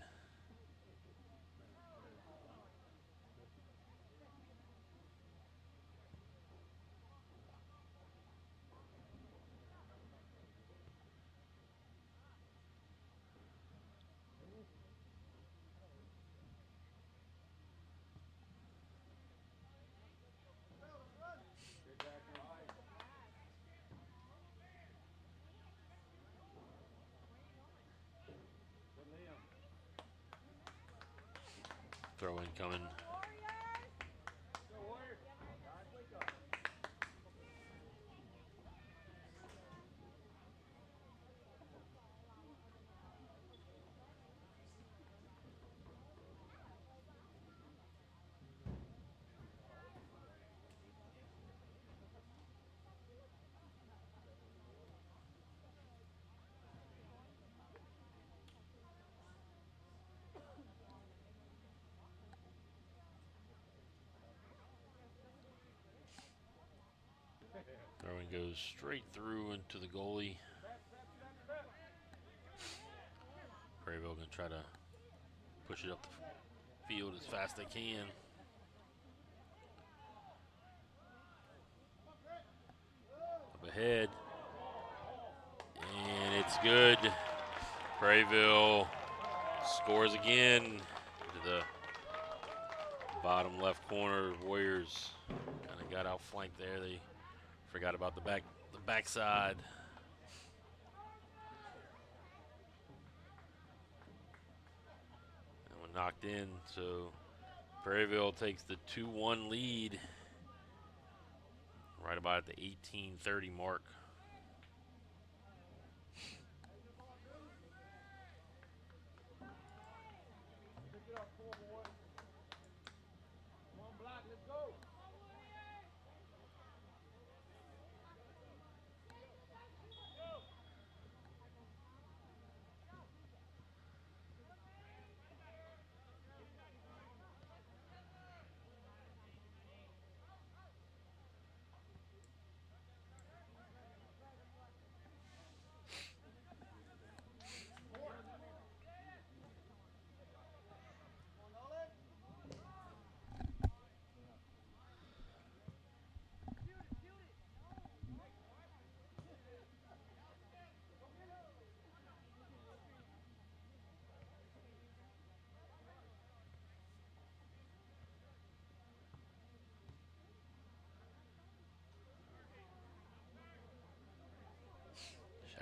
Throw in coming. Throwing goes straight through into the goalie. Prairieville going to try to push it up the field as fast as they can. Up ahead. And it's good. Prairieville scores again into the bottom left corner. Warriors kind of got outflanked there. They forgot about the backside. And one knocked in, so Prairieville takes the 2-1 lead right about at the 18:30 mark.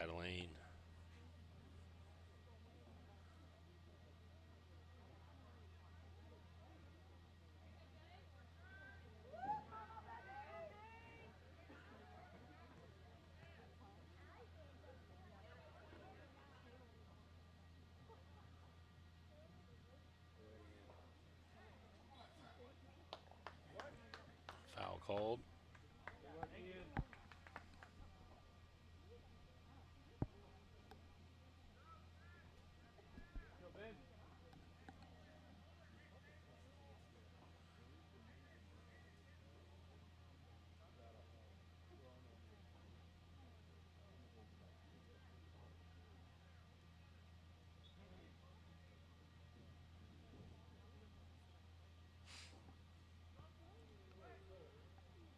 Chatelaine. Foul called.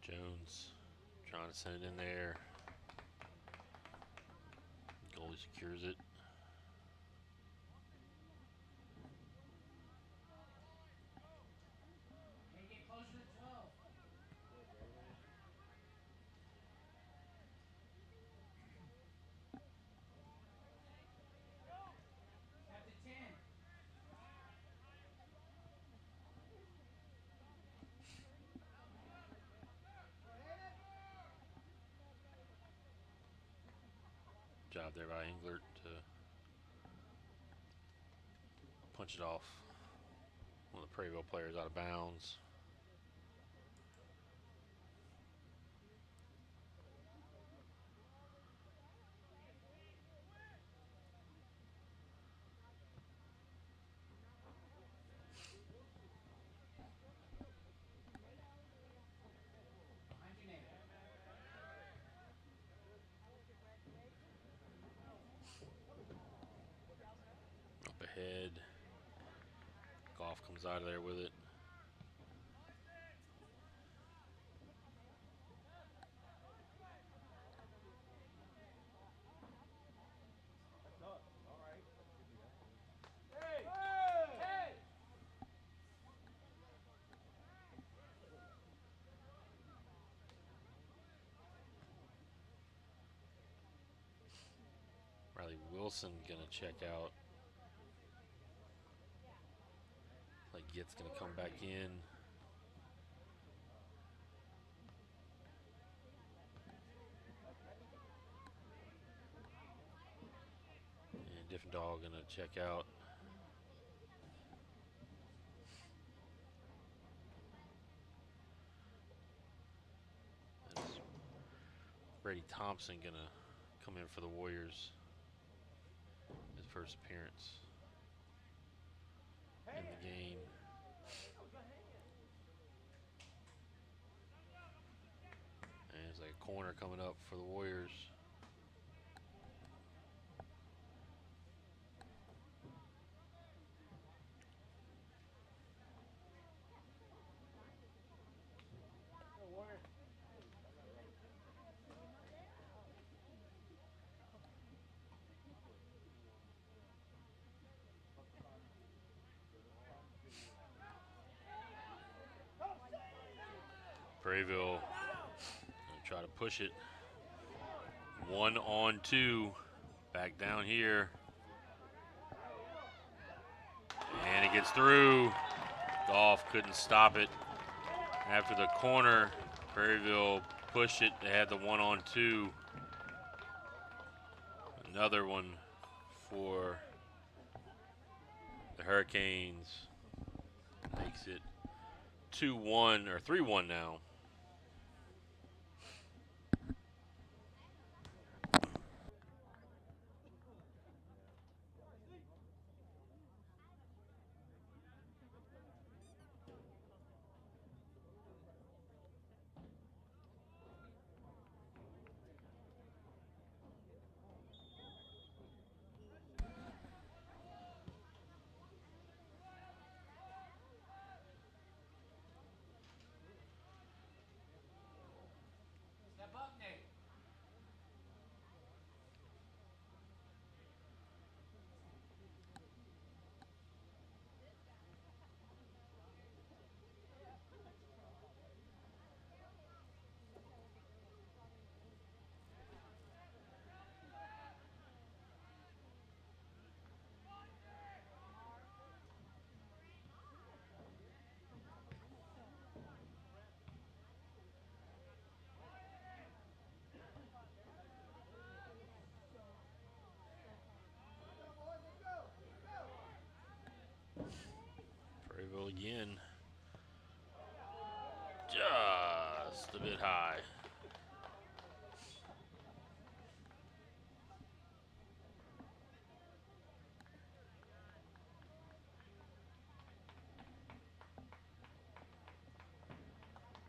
Jones trying to send it in there. Goalie secures it. Job there by Englert to punch it off. One of the Prairieville players out of bounds. Up ahead. Goff comes out of there with it. Riley Wilson gonna check out. Like Git's going to come back in. And different dog going to check out. That's Brady Thompson going to come in for the Warriors. His first appearance in the game. And it's like a corner coming up for the Warriors. Prairieville try to push it. 1-on-2. Back down here. And it gets through. Goff couldn't stop it. After the corner, Prairieville pushed it. They had the 1-on-2. Another one for the Hurricanes. Makes it 2-1 or 3-1 now. Prairieville again. Just a bit high.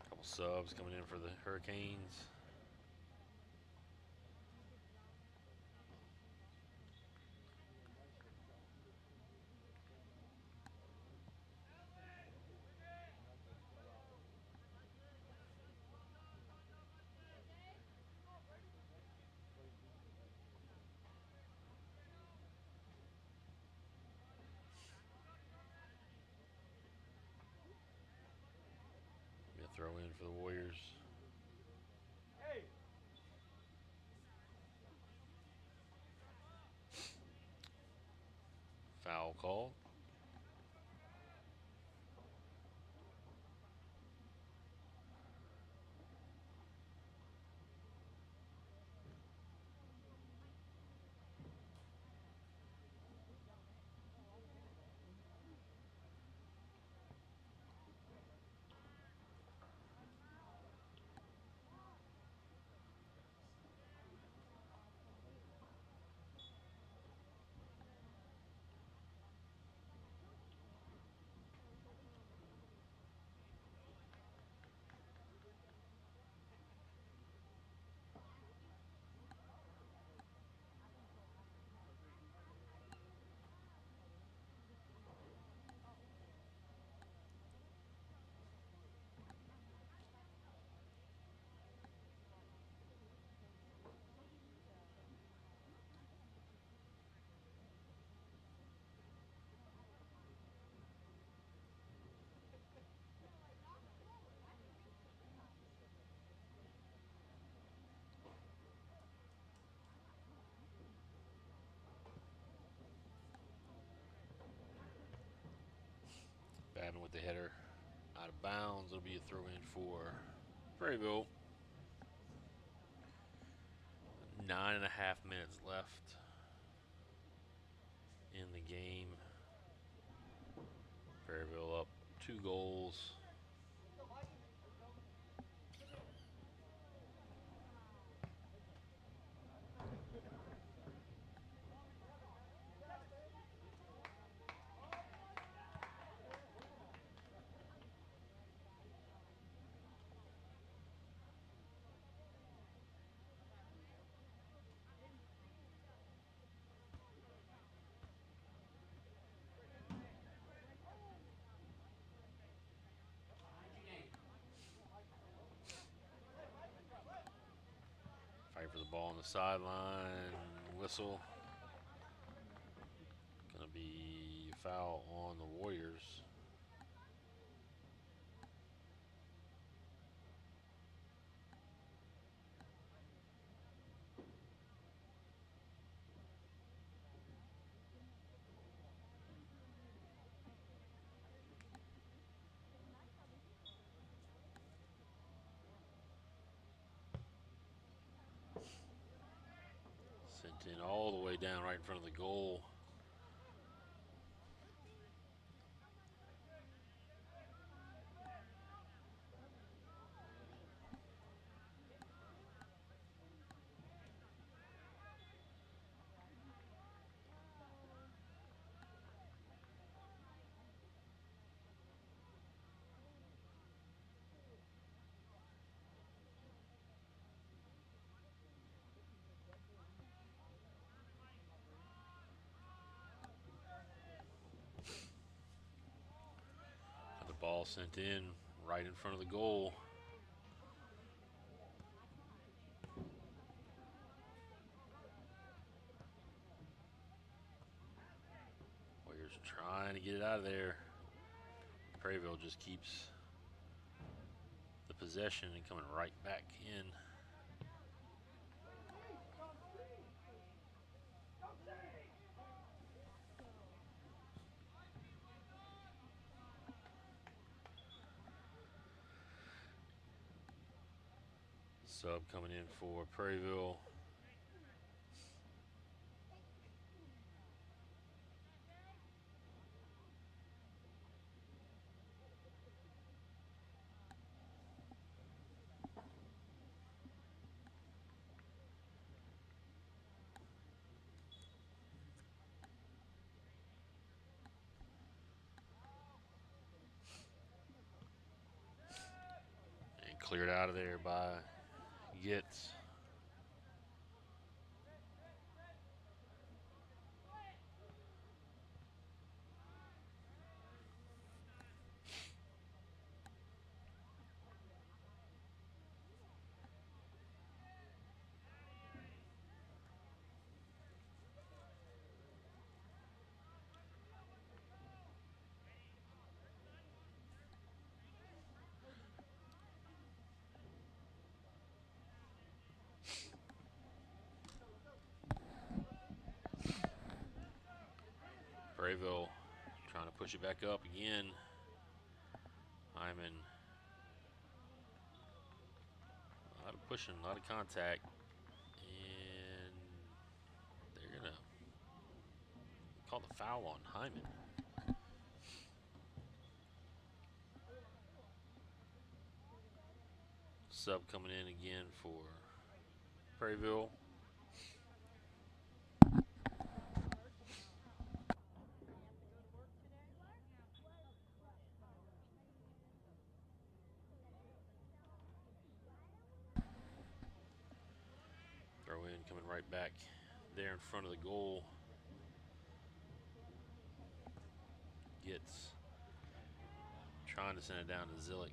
Couple subs coming in for the Hurricanes. Throw in for the Warriors. Foul call. happened with the header. Out of bounds. It'll be a throw in for Prairieville. 9.5 minutes left in the game. Prairieville up 2 goals. Fight for the ball on the sideline. Whistle. Gonna be foul on the Warriors. Sent in all the way down right in front of the goal. The ball sent in right in front of the goal. Warriors trying to get it out of there. Prairieville just keeps the possession and coming right back in. Sub coming in for Prairieville. And cleared out of there by Gitz. Prairieville trying to push it back up again. Hyman, a lot of pushing, a lot of contact, and they're gonna call the foul on Hyman. Sub coming in again for Prairieville. Throw in coming right back there in front of the goal. Gets trying to send it down to Zillick.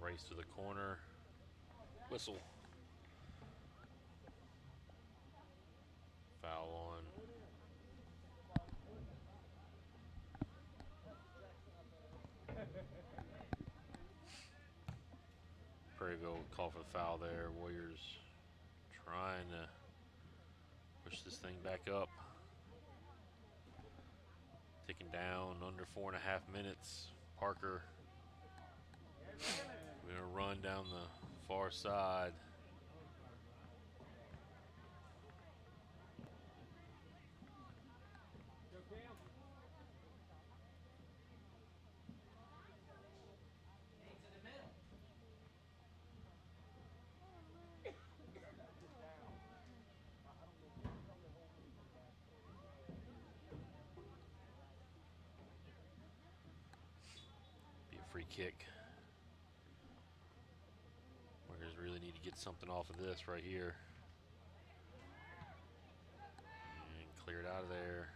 Race to the corner. Whistle. Foul on Prairieville. Call for the foul there. Warriors trying to push this thing back up. Ticking down under 4.5 minutes. Parker going to run down the far side. Be a free kick. Warriors really need to get something off of this right here. And clear it out of there.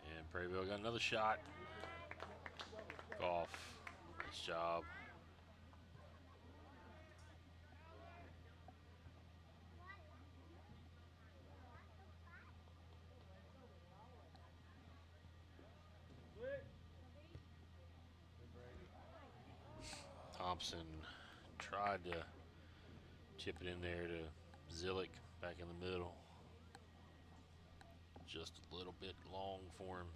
And Prairieville got another shot. Off. Nice job. Thompson tried to chip it in there to Zillick back in the middle. Just a little bit long for him.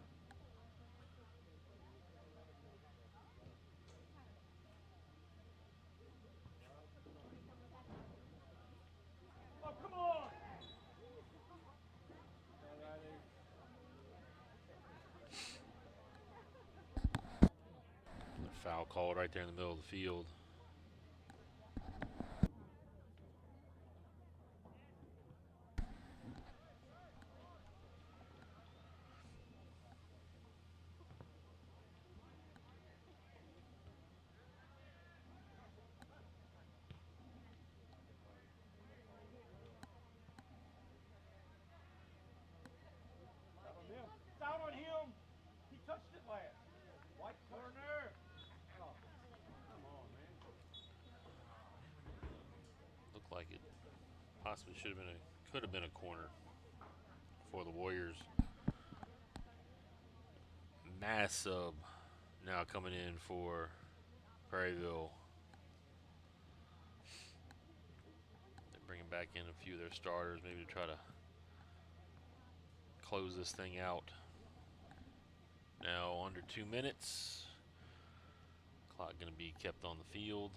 Oh, come on! Foul called right there in the middle of the field. It's out on him. He touched it last. White corner. Oh, come on, man. Looked like it possibly should have been could have been a corner for the Warriors. Mass sub now coming in for Prairieville. They're bringing back in a few of their starters, maybe to try to close this thing out. Now under 2 minutes. Clock going to be kept on the field.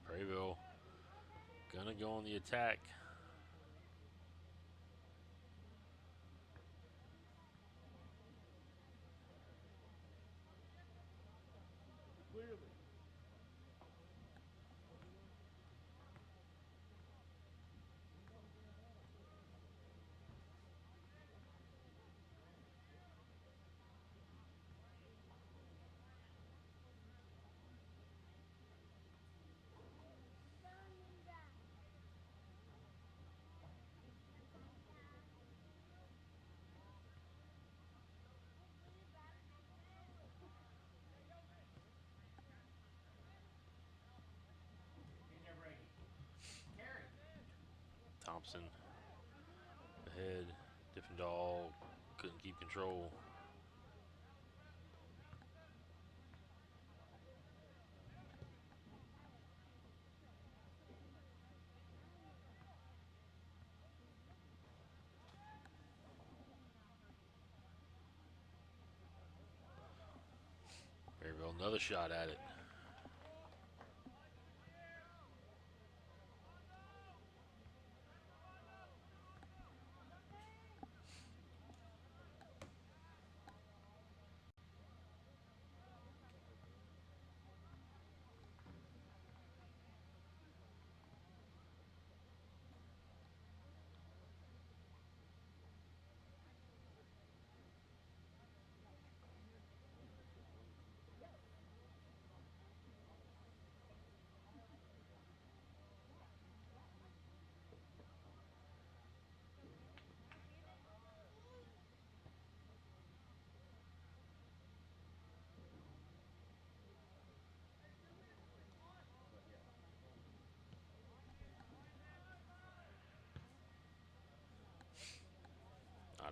Prairieville gonna go on the attack. Clearly. Thompson ahead. Diffendahl couldn't keep control. Prairieville another shot at it.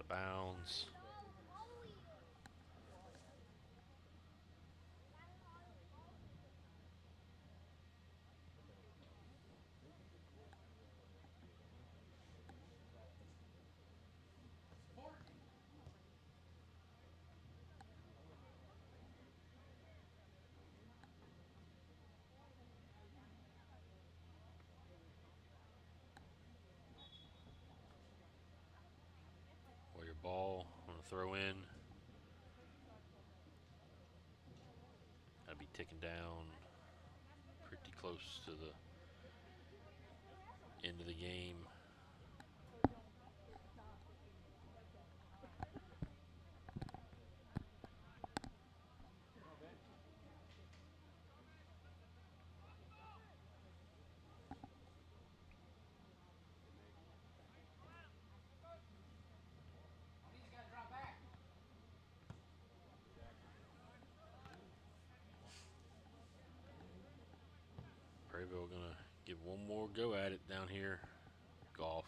of bounds. Warrior ball on the throw in. Gotta be ticking down pretty close to the end of the game. Prairieville gonna give one more go at it down here. Golf.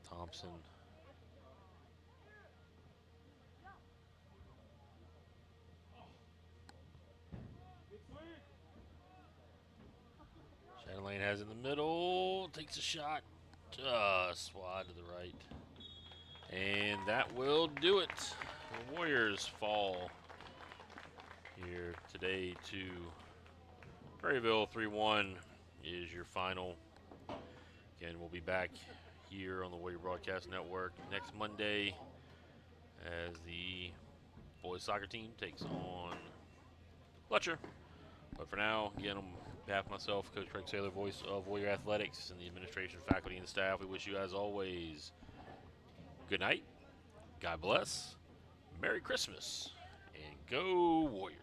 Thompson. Chatelaine has it in the middle. Takes a shot. Just wide to the right. And that will do it. The Warriors fall here today to Prairieville. 3-1 is your final. Again, we'll be back here on the Warrior Broadcast Network next Monday as the boys soccer team takes on Fletcher. But for now, again, on behalf of myself, Coach Craig Saylor, voice of Warrior Athletics, and the administration, faculty, and staff, we wish you, as always, good night, God bless, Merry Christmas, and go Warriors.